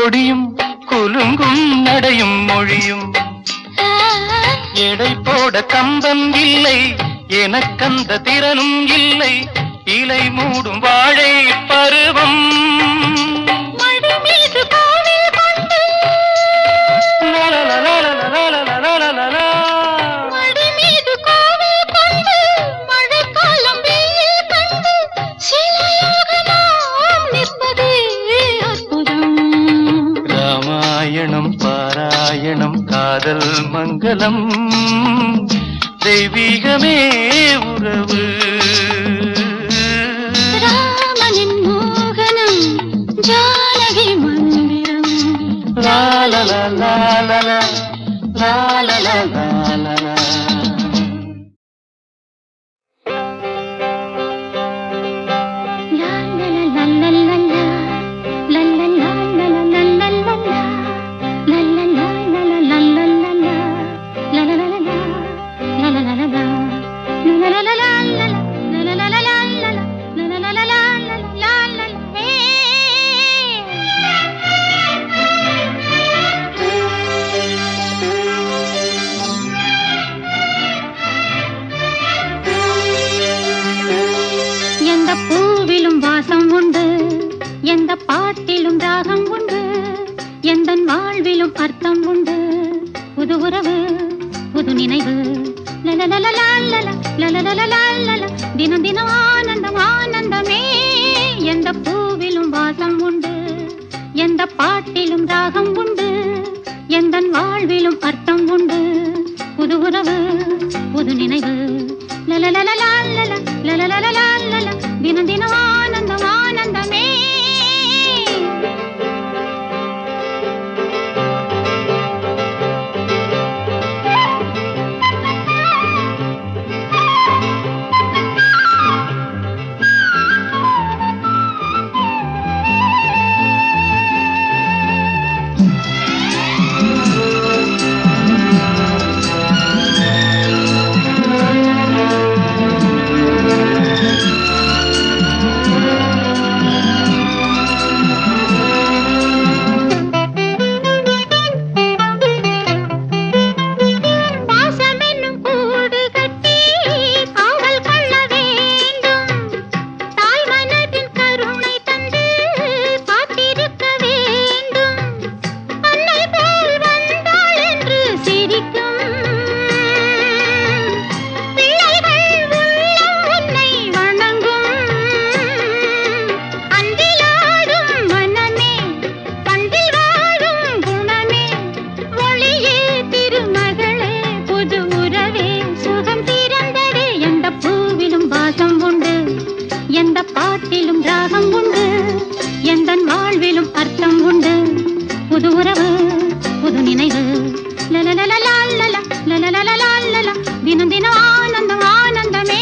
கொடியும் குலுங்கும் நடையும் மொழியும் எடை போட கம்பம் இல்லை எனக்கந்த திறனும் இல்லை இலை மூடும் வாழை பருவம் ராமாயணம் பாராயணம் காதல் மங்களம் தெய்வீகமே உறவு ராமனின் மோகனம் ஜானகி மந்திரம் லாலலா லாலலா லாலலா லாலலா எந்த பாட்டிலும் ராகம் உண்டு எந்தன் வாழ்விலும் அர்த்தம் உண்டு புது உறவு புது நினைவு தினம் தினம் ஆனந்தம் ஆனந்தமே எந்த பூவிலும் வாசம் உண்டு எந்த பாட்டிலும் ராகம் உண்டு எந்தன் வாழ்விலும் அர்த்தம் உண்டு புது உறவு புது நினைவு தினம் தினம் ஆனந்தம் ஆனந்தமே தினம் தினம் ஆனந்தம் ஆனந்தமே எந்த பாட்டிலும் ராகம் உண்டு எந்தன் வாழ்விலும் அர்த்தம் உண்டு புது உறவு புது நினைவு தினம் தினம் ஆனந்தம் ஆனந்தமே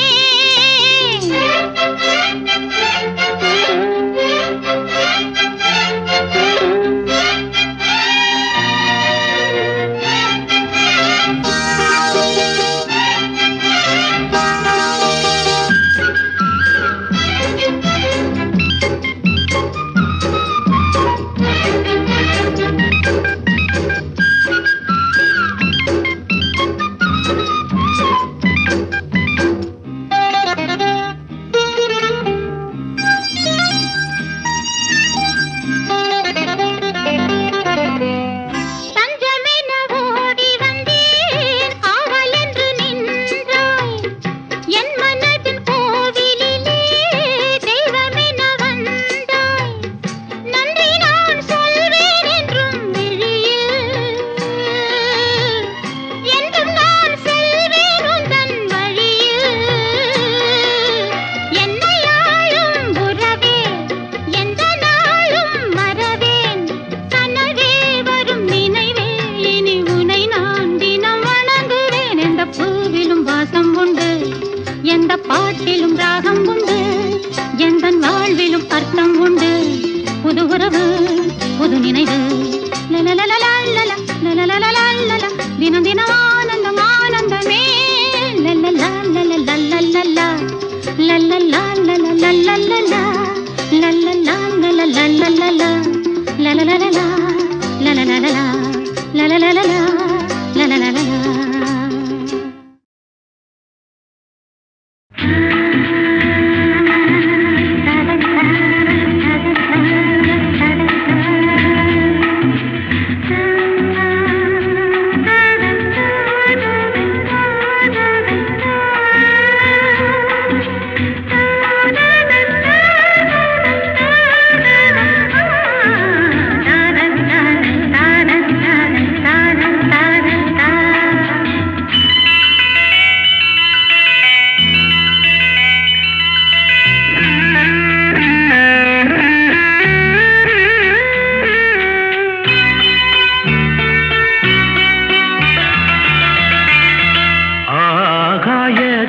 la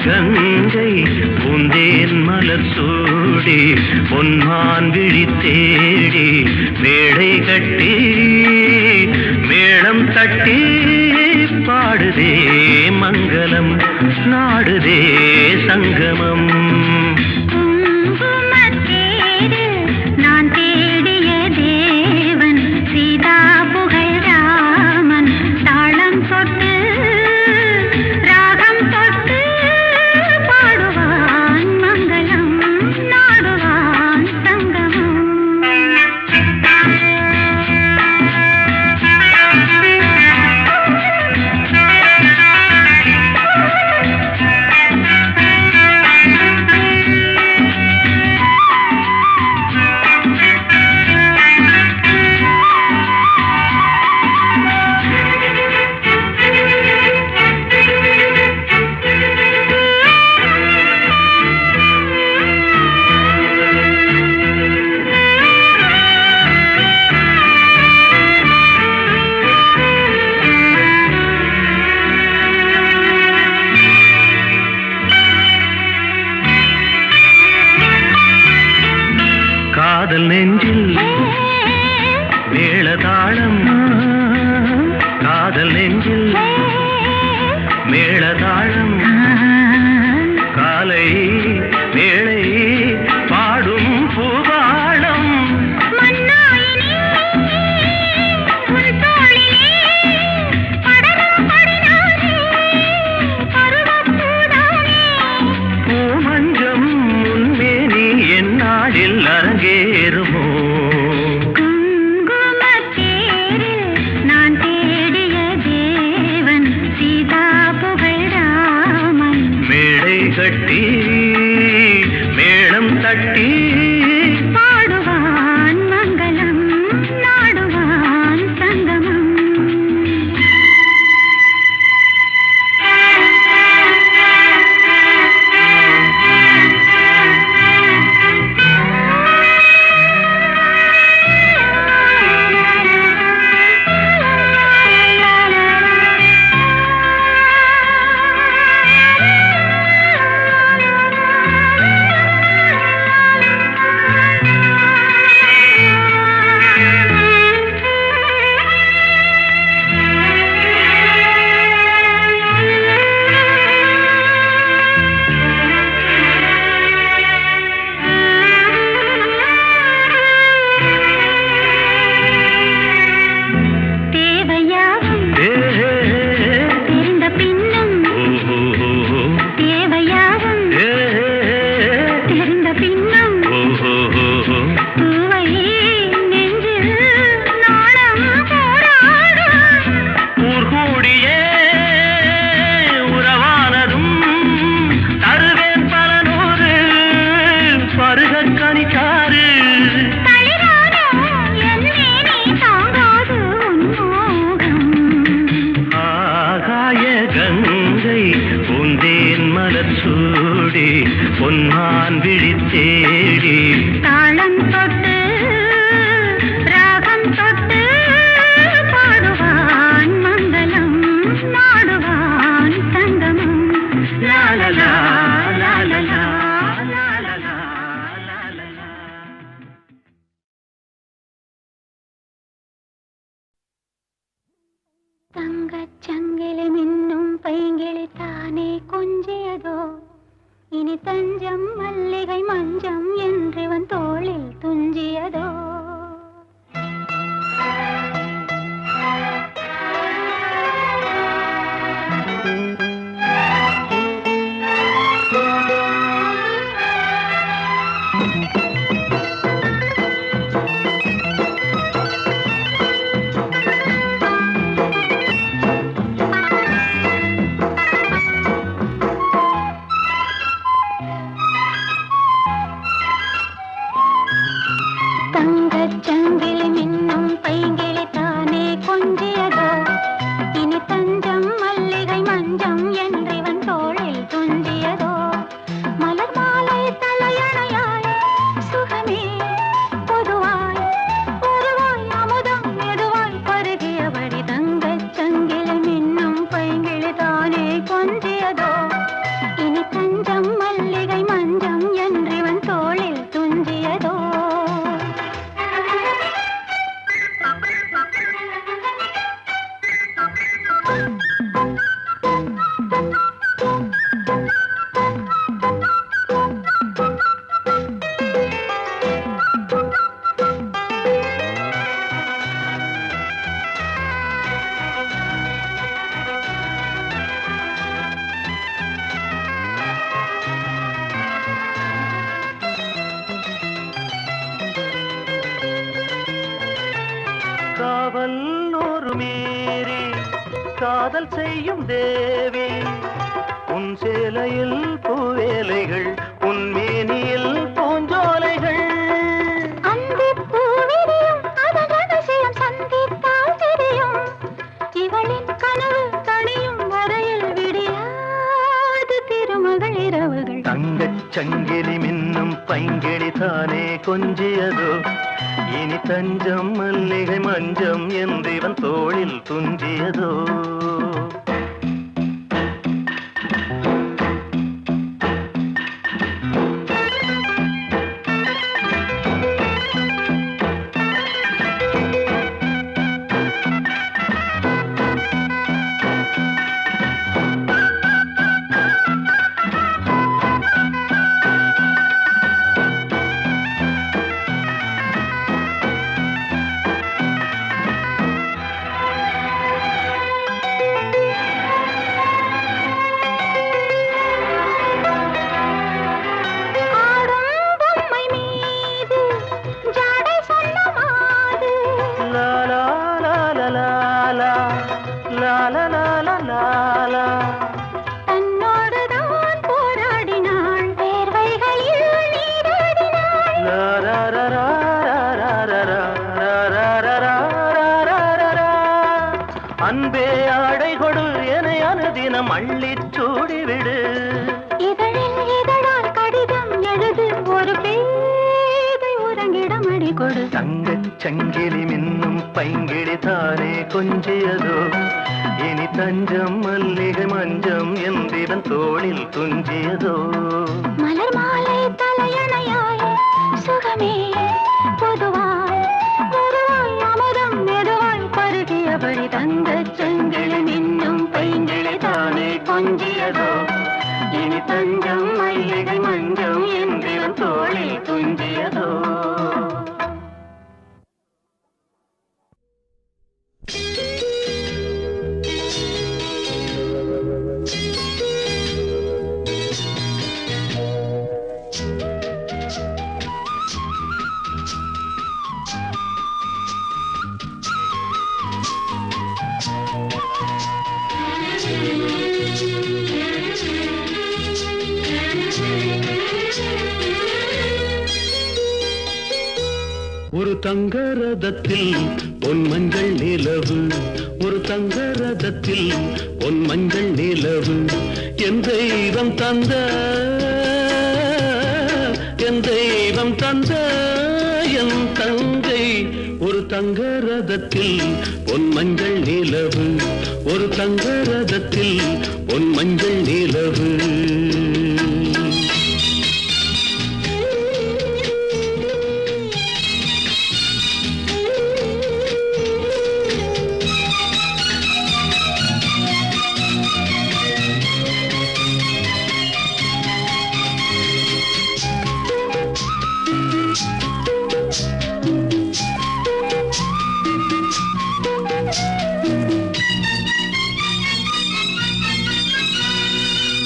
கங்கை பூந்தேன் மலர் சூடி பொன்மான் விழி தேடி மேடை கட்டி மேளம் தட்டி பாடுதே மங்களம் நாடுதே சங்கமம். நான் தேடிய தேவன் சீதா புகழ் ராமன் தாளம் தொட்டு ராகம் தொட்டு பாடுவான் மங்களம் நாடுவான் சங்கமம். காதல் நெஞ்சில் மேளதாளம் காதல் நெஞ்சில் மேளதாளம் காலை வேளை பாடும் பூபாளம். பூமஞ்சம் முன்மேனி என்னாடில் அரங்கேறுமோ? நான் தேடிய தேவன் சீதா புகழ் ராமன் மேடை கட்டி மேளம் தட்டி பாடுவான் மங்களம் நாடுவான் சங்கமம். பொன்மான் விழி தேடி தாளம் தொட்டு ராகம் தொட்டு பாடுவான் மங்களம் நாடுவான் சங்கமம். லாலலா லாலலா லாலலா லாலலா. தங்கச் சங்கிலி மின்னும் பைங்கிளி தானே கொஞ்சியதோ இனி தஞ்சம் மல்லிகை மஞ்சம் என்றிவன் தோளில் துஞ்சியதோ. தங்க காதல் செய்யும் தேவி உன் சேலையில் பூவேலைகள் உன் மேனியில் பூஞ்சோலைகள் அந்தி பூவிரியும் அதன் ரகசியம் சந்தித்தால் தெரியும் இவளின் கனவு தனியும் வரையில் விடியாது திருமகள் இரவுகள் தங்கச் சங்கிலி மின்னும் பைங்கிளி தானே கொஞ்சியதோ இனி தஞ்சம் மல்லிகை மஞ்சம் என்றிவன் தோளில் துஞ்சியதோ தன்னோடுதான் போராடினாள் வேர்வைகளில் நீராடினாள் அன்பே ஆடை கொடு என அனுதினம் அள்ளிச் சூடிவிடு இதழில் இதழால் கடிதம் எழுது ஒரு பேதை உறங்கிடம் அடி கொடு தங்கச் சங்கிலி மின்னும் பைங்கிளி தானே கொஞ்சியதோ இனி தஞ்சம் மல்லிகை மஞ்சம் என்றிவன் தோளில் துஞ்சியதோ மலர் மாலை தலையணையாய் சுகமே பொதுவாய் பொதுவாய் அமரம் மெதுவாய் பருகியபடி தங்கச் சங்கிலி மின்னும் பைங்கிளி தானே கொஞ்சியதோ இனி தஞ்சம் மல்லிகை மஞ்சம் என்றிவன் தோளில் துஞ்சியதோ ஒரு தங்க ரதத்தில் பொன் மஞ்சள் நிலவு ஒரு தங்க ரதத்தில் பொன் மஞ்சள் நிலவு என் தெய்வம் தந்த என் தெய்வம் தந்த என் தங்கை ஒரு தங்க ரதத்தில் பொன் மஞ்சள் நிலவு ஒரு தங்க ரதத்தில் பொன் மஞ்சள் நிலவு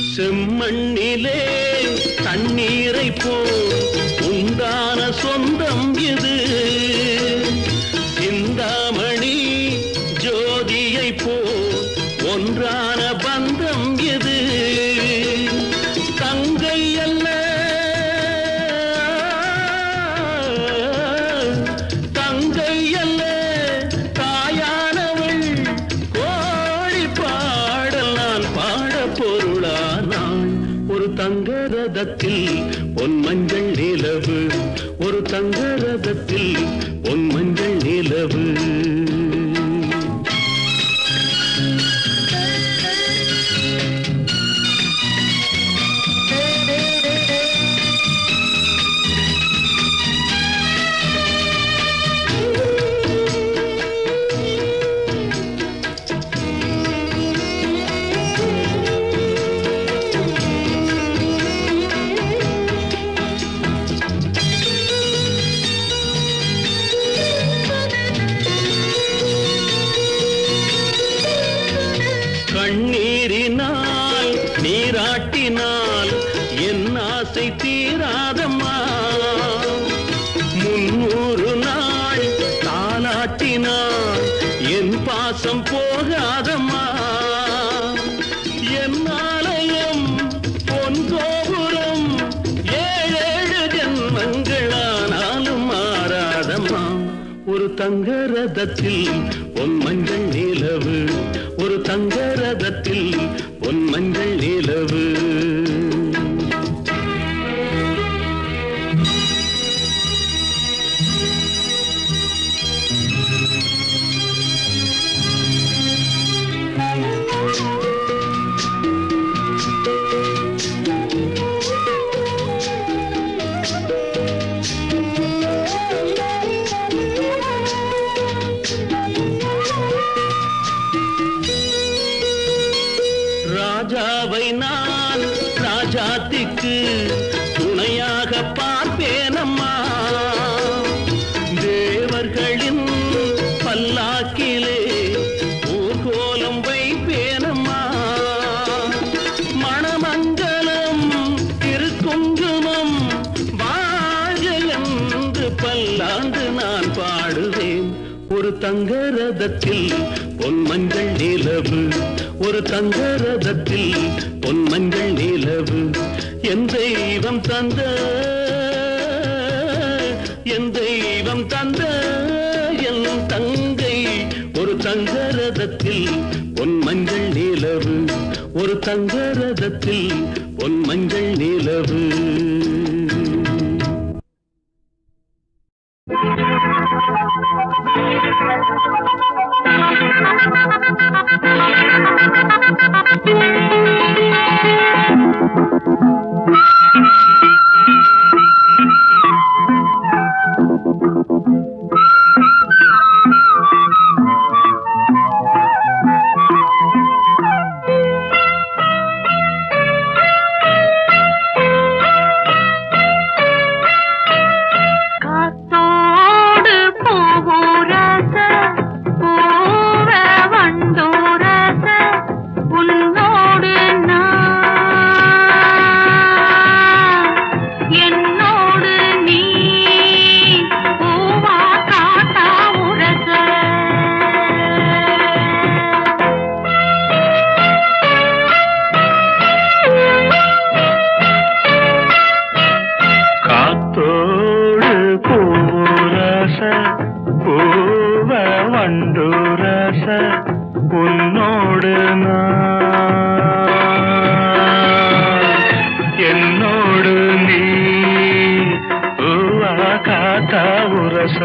செம்மண்ணிலே தண்ணீரை போல் உண்டான சொந்தம் இது சிந்தாமணி ஜோதியை போல் ஒன்றான பந்தம் இது தங்கை அல்ல தங்கை அல்ல தாயானவள் கோழி பாடல் நான் பாட பொருளானாள் ஒரு தங்க ரதத்தில் பொன் மஞ்சள் நிலவு ஒரு தங்க ரதத்தில் பொன் மஞ்சள் நிலவு கண்ணீரினால் நீராட்டினால் என் ஆசை தீராதம்மா 300 நாள் தாலாட்டினால் என் பாசம் போகாதம்மா தங்க ரதத்தில் பொன் மஞ்சள் நிலவு, ஒரு தங்க ரதத்தில் பொன் மஞ்சள் நிலவு. ராஜாவை நான் ராஜாத்திக்கு துணையாக பார்ப்பேனம்மா, தேவர்களின் பல்லாக்கிலே ஊர்கோலம் வைப்பேனம்மா. மணமங்கலம் திருக்குங்குமம் வாழ்க என்று பல்லாண்டு நான் பாடுவேன். ஒரு தங்க ரதத்தில் பொன் மஞ்சள் நிலவு, ஒரு தங்க ரதத்தில் பொன் மஞ்சள் நிலவு. என் தெய்வம் தந்த, என் தெய்வம் தந்த என் தங்கை, ஒரு தங்க ரதத்தில் பொன் மஞ்சள் நிலவு, ஒரு தங்க ரதத்தில் பொன் மஞ்சள் நிலவு. உன்னோடு என்னோடு நீ காத்தா உரச.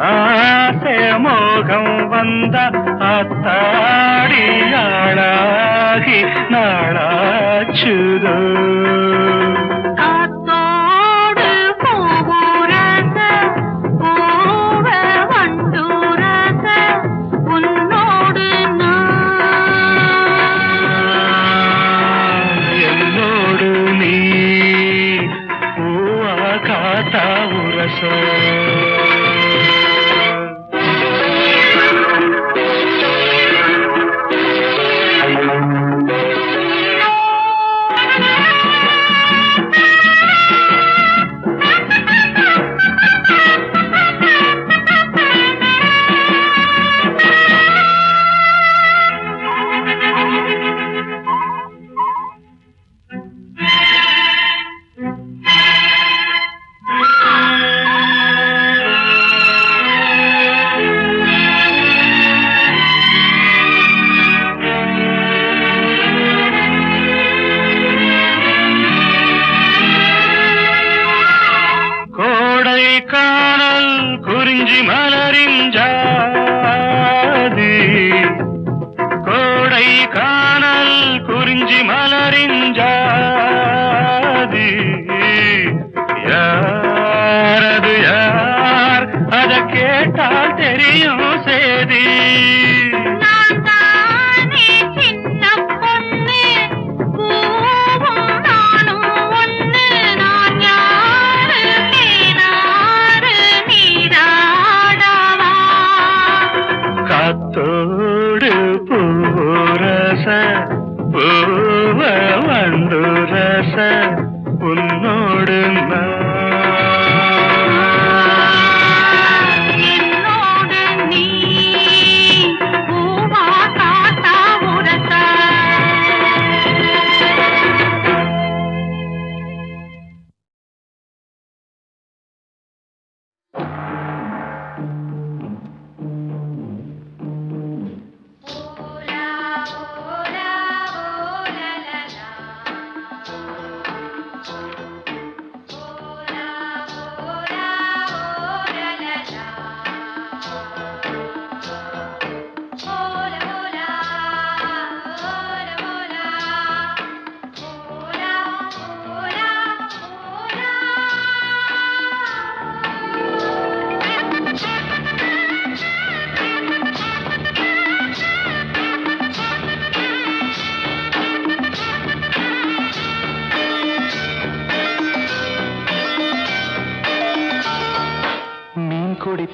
ஆசை மோகம் வந்த அத்தாடியாளாகி நாளாச்சுதோ. காத்தோடு பூவுரச பூவ வண்டுரச உன்னோடு என்னோடு நீ பூவா காத்தா உரச. கங்கை காணல் குறிஞ்சி மலரின் ஜாதி யாரது யார் அத கேட்டால் தெரியும் சேதி காத்தோடு பூரச பூவ வண்டு ரச உன்னோடு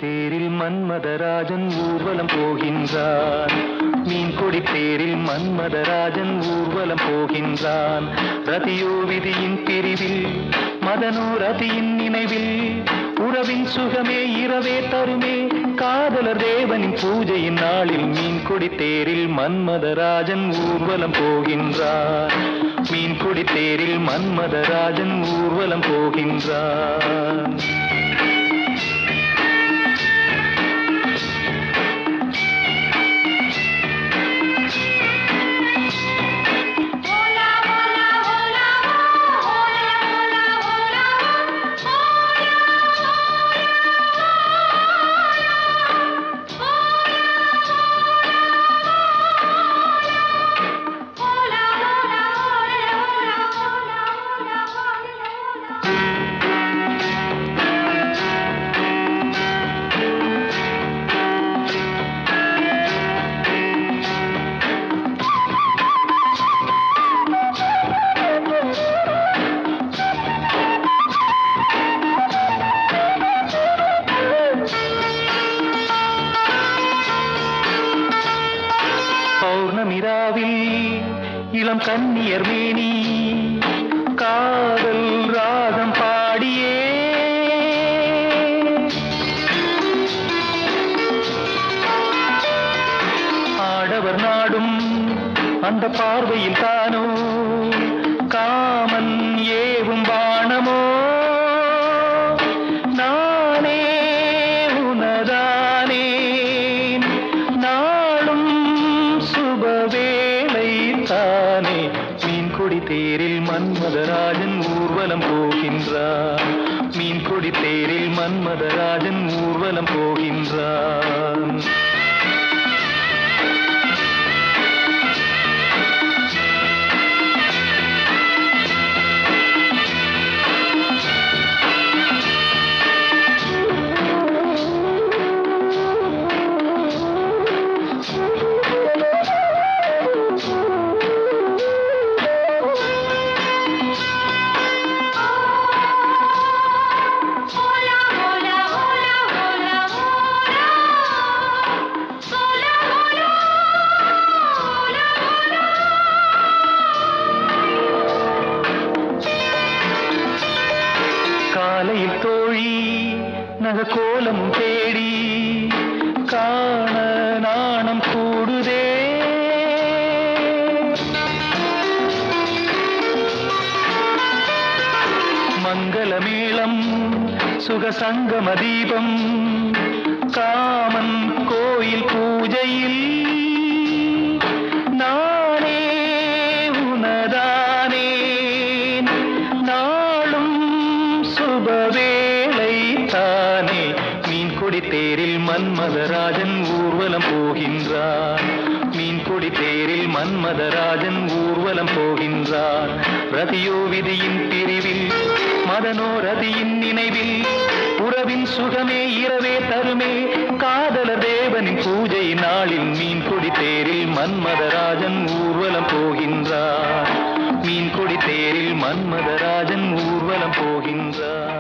தேரில் மன்மதராஜன் ஊர்வலம் போகின்றான் மீன் கொடி தேரில் மன்மதராஜன் ஊர்வலம் போகின்றான் ரதியோ விதியின் பிரிவில் மதனோ ரதியின் நினைவில் உறவின் சுகமே இரவே தருமே காதலர் தேவனின் பூஜையின் நாளில் மீன் கொடி தேரில் மன்மதராஜன் ஊர்வலம் போகின்றான் மீன் கொடி தேரில் மன்மதராஜன் ஊர்வலம் போகின்றான் இளம் கன்னியர் மேனி காதல் ராகம் பாடியே ஆடவர் நாடும் அந்த பார்வையில் தானோ காமன் ஏவும் பாணமோ நானே உனதானே நாளும் சுபவேளை தானே மீன் கொடி தேரில் மன்மதராஜன் ஊர்வலம் போகின்றான் மீன் கொடி தேரில் மன்மதராஜன் ஊர்வலம் போகின்றான் காலையில் தோழி நகக்கோலம் தேடி காண நாணம் கூடுதே மங்களமேளம் சுகசங்கம தீபம் காமன் கோயில் பூஜையில் நானே உனதானே நாளும் சுபவேளை தானே மீன் கொடி தேரில் மன்மதராஜன் ஊர்வலம் போகின்றான் மீன் கொடி தேரில் தேரில் மன்மதராஜன் ஊர்வலம் போகின்றார். ரதியோ விதியின் பிரிவில், மதனோ ரதியின் நினைவில், உறவின் சுகமே இரவே தருமே, காதலர் தேவனின் பூஜை நாளில் மீன் கொடி தேரில் மன்மதராஜன் ஊர்வலம் போகின்றார். மீன் கொடி தேரில் மன்மதராஜன் ஊர்வலம் போகின்றார்.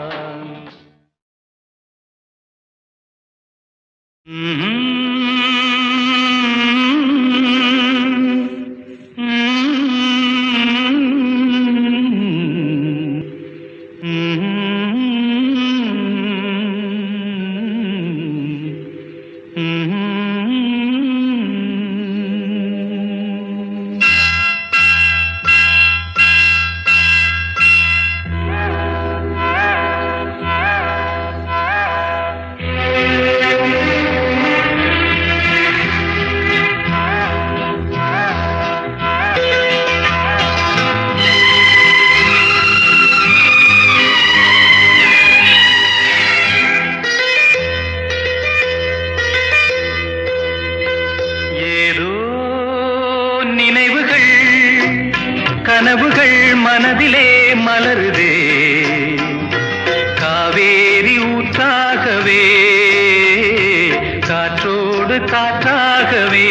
கனவுகள் மனதிலே மலருதே, காவேரி ஊற்றாகவே, காற்றோடு காற்றாகவே,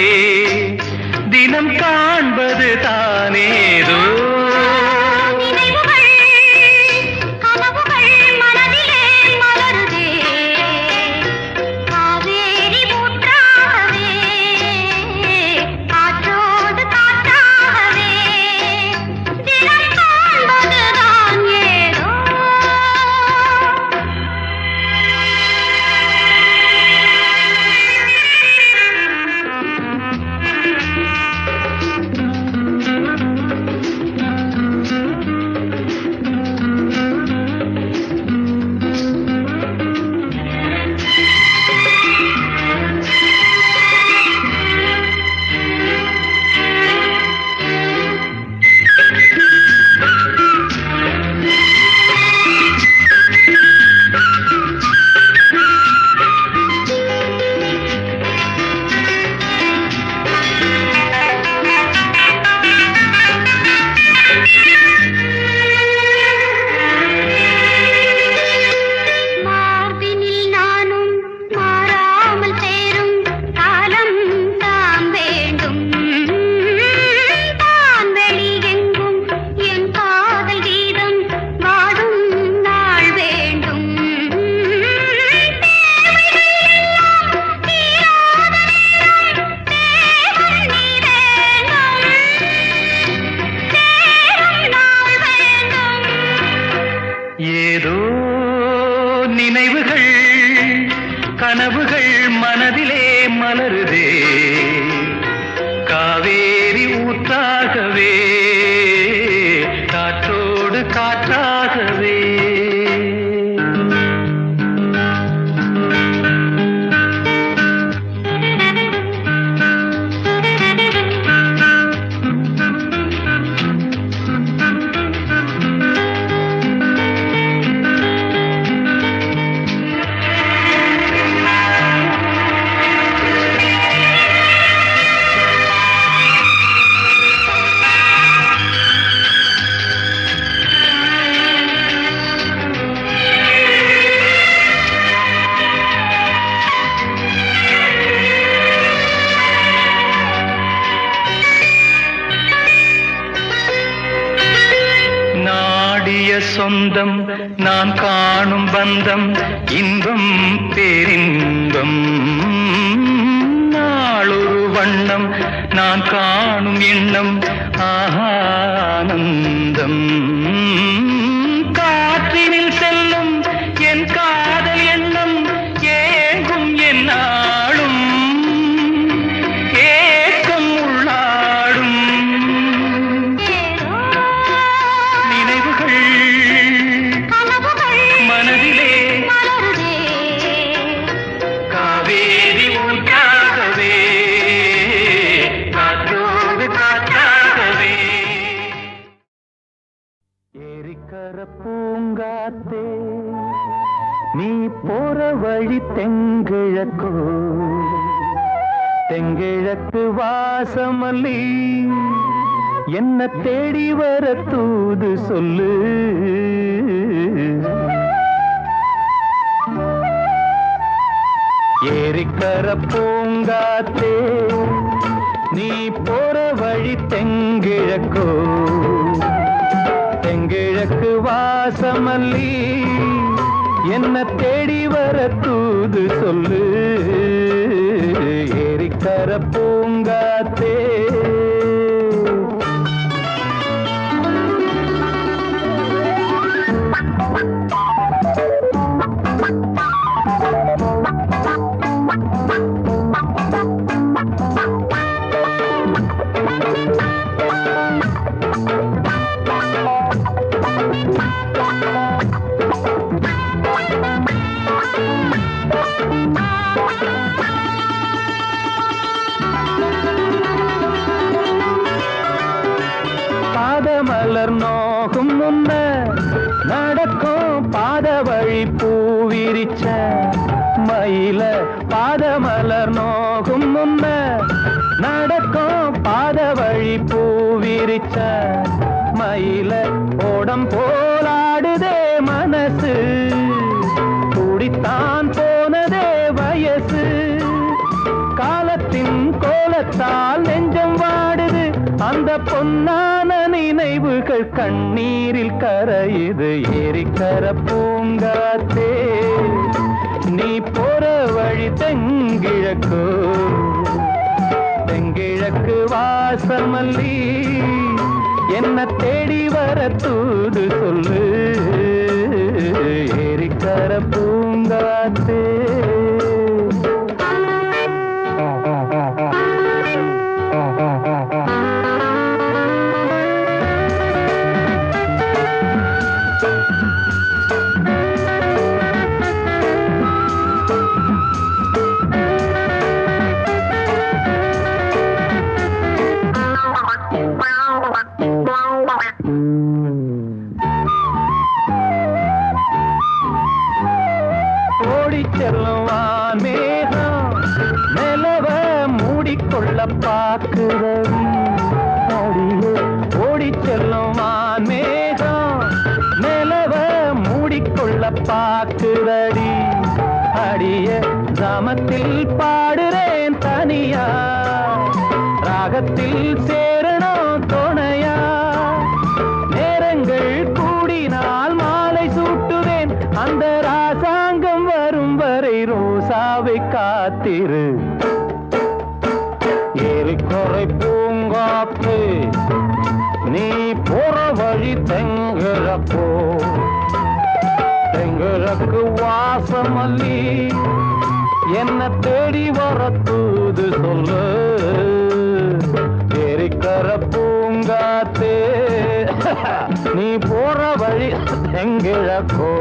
தினம் காண்பது தானேதோ. ஏதோ நினைவுகள் கனவுகள் மனதிலே மலருதே, காவேரி ஊற்றாகவே, காற்றோடு காற்றாகவே. சொந்தம் நான் காணும் பந்தம் இன்பம் பேரின்பம், நாளொரு வண்ணம் நான் காணும் எண்ணம் ஆனந்தம். காற்றினில் செல்லும் என் காதல் எண்ணம் ஏங்கும் என் நாளும் ஏக்கம் உள்ளாடும். நினைவுகள் மனதிலே காவேரி ஊற்றாகவே, காற்றோடு காற்றாகவே. ஏரிக்கர பூங்காத்தே நீ போற வழி தெங்கிழக்கோ, தெங்கிழக்கு வாசமல்லி என்ன தேடி வர தூது சொல்லு. ஏரிக்கர பூங்காத்தே நீ போற வழி தெங்கிழக்கோ. தெங்கிழக்கு வாசமல்லி என்ன தேடி வர தூது சொல்லு. ஏரிக்கர பூங்காத்தே பாதமலர் நோகும் முன்ன நடக்கும் பாத வழி பூவிரிச்ச மயில. பாதமலர் நோகும் முன்ன நடக்கும் பாத வழி பூவிரிச்ச மயில. ஓடம் போலாடுதே மனசு குடித்தான் போனதே வயசு. காலத்தின் கோலத்தால் நெஞ்சம் வாடுது அந்த பொன்னான நினைவுகள் கண்ணீரில் கரையுது. ஏரிக்கர பூங்காத்தே நீ போற வழி தெங்கிழக்கு. தெங்கிழக்கு வாசமல்லி என்ன தேடி வர தூது சொல்லு. ஏரிக்கர பூங்காத்தே செல்லுவான் மேகம் நிலவ மூடிக்கொள்ள பாக்குறவி. அடியே ஓடி செல்லுவான் மேகம் நிலவ மூடிக்கொள்ள பாக்குறடி. அடிய கிராமத்தில் பாடுறேன் தனியா ராகத்தில் சேரணும் துணையா. நேரங்கள் கூடினால் மாலை சூட்டுவேன் அந்த ராசாங்கம் வரும் வரை ரோசாவை காத்திரு. ஏரிக்கரை பூங்காத்து நீ போற வழி தெங்கிழக்கோ. தெங்கிழக்கு வாசமல்லி என்ன தேடி வர தூது சொல்லு. ஏரிக்கர பூங்காத்தே நீ போற வழி தெங்கிழக்கோ.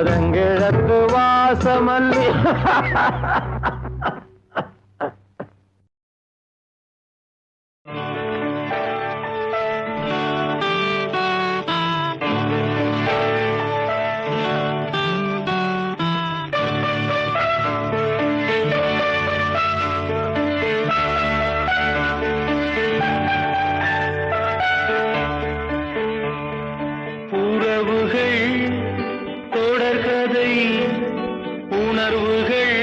தெங்கிழக்கு வாசமல்லி உறவுகள் தொடர்கதை உணர்வுகள்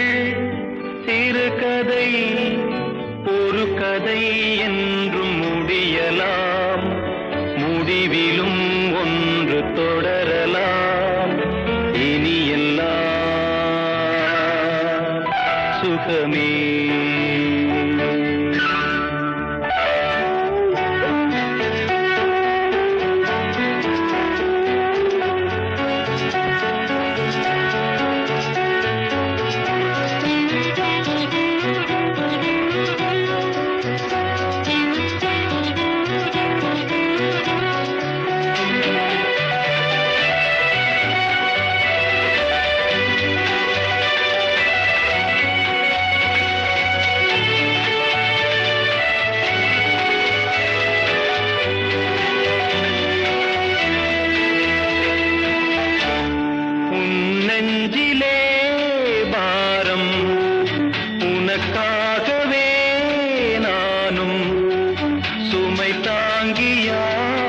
சுமை தாங்கியாய்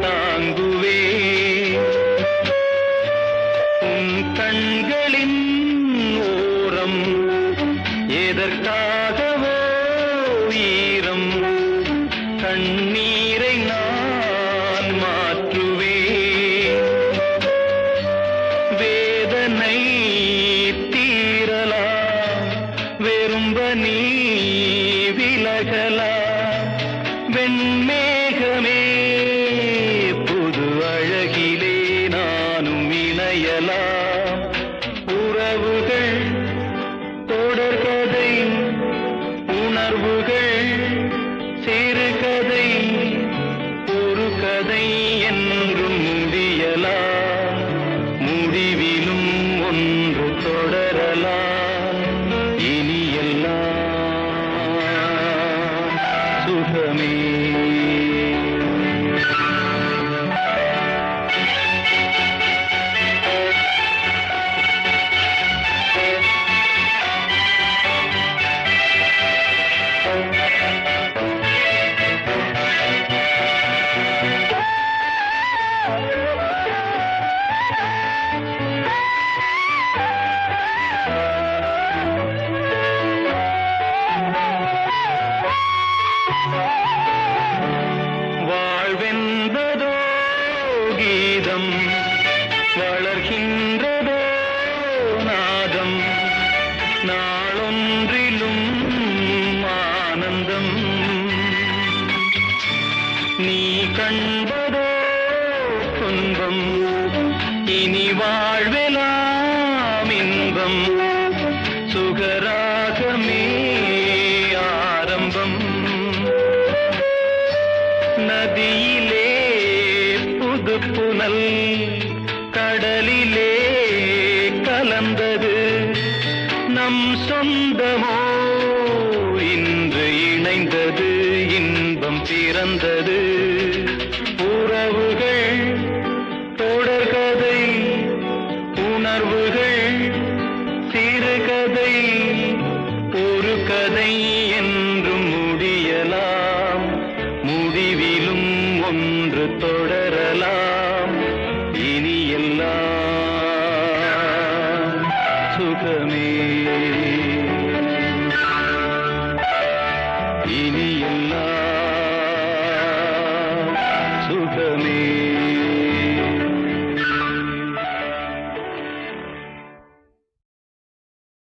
தாங்குவே உன் கண்களின் ஓரம் எதற்காகவோ ஈரம் கண்ணீரை நான் மாற்றுவேன் வேதனை தீரலாம் வெறும்ப நீ விலகலாம் வெண்மேகமே புது அழகிலே நானும் இணையலாம் உறவுகள் தொடர்கதை உணர்வுகள் சிறுகதை ஒரு கதை என்றும் முடியலாம் முடிவிலும் ஒன்று தொடரலாம் இனி எல்லாம் சுகமே வாழ்வென்பதோ கீதம் வளர்கின்றதோ நாதம் நாளொன்றிலும் ஆனந்தம் நீ கண்பதோ துன்பம் இனி வாழ்வெலாம் இன்பம் சுகராகமே ஆரம்பம் நதியிலே புது புனல் கடலிலே கலந்தது நம் சொந்தமோ இன்று இணைந்தது இன்பம் பிறந்தது உறவுகள் தொடர்கதை உணர்வுகள் சிறுகதை ஒரு கதை என்றும் முடியலாம் முடிவிலும் ஒன்று தொடரலாம் இனி எல்லாம் சுகமே இனி எல்லாம் சுகமே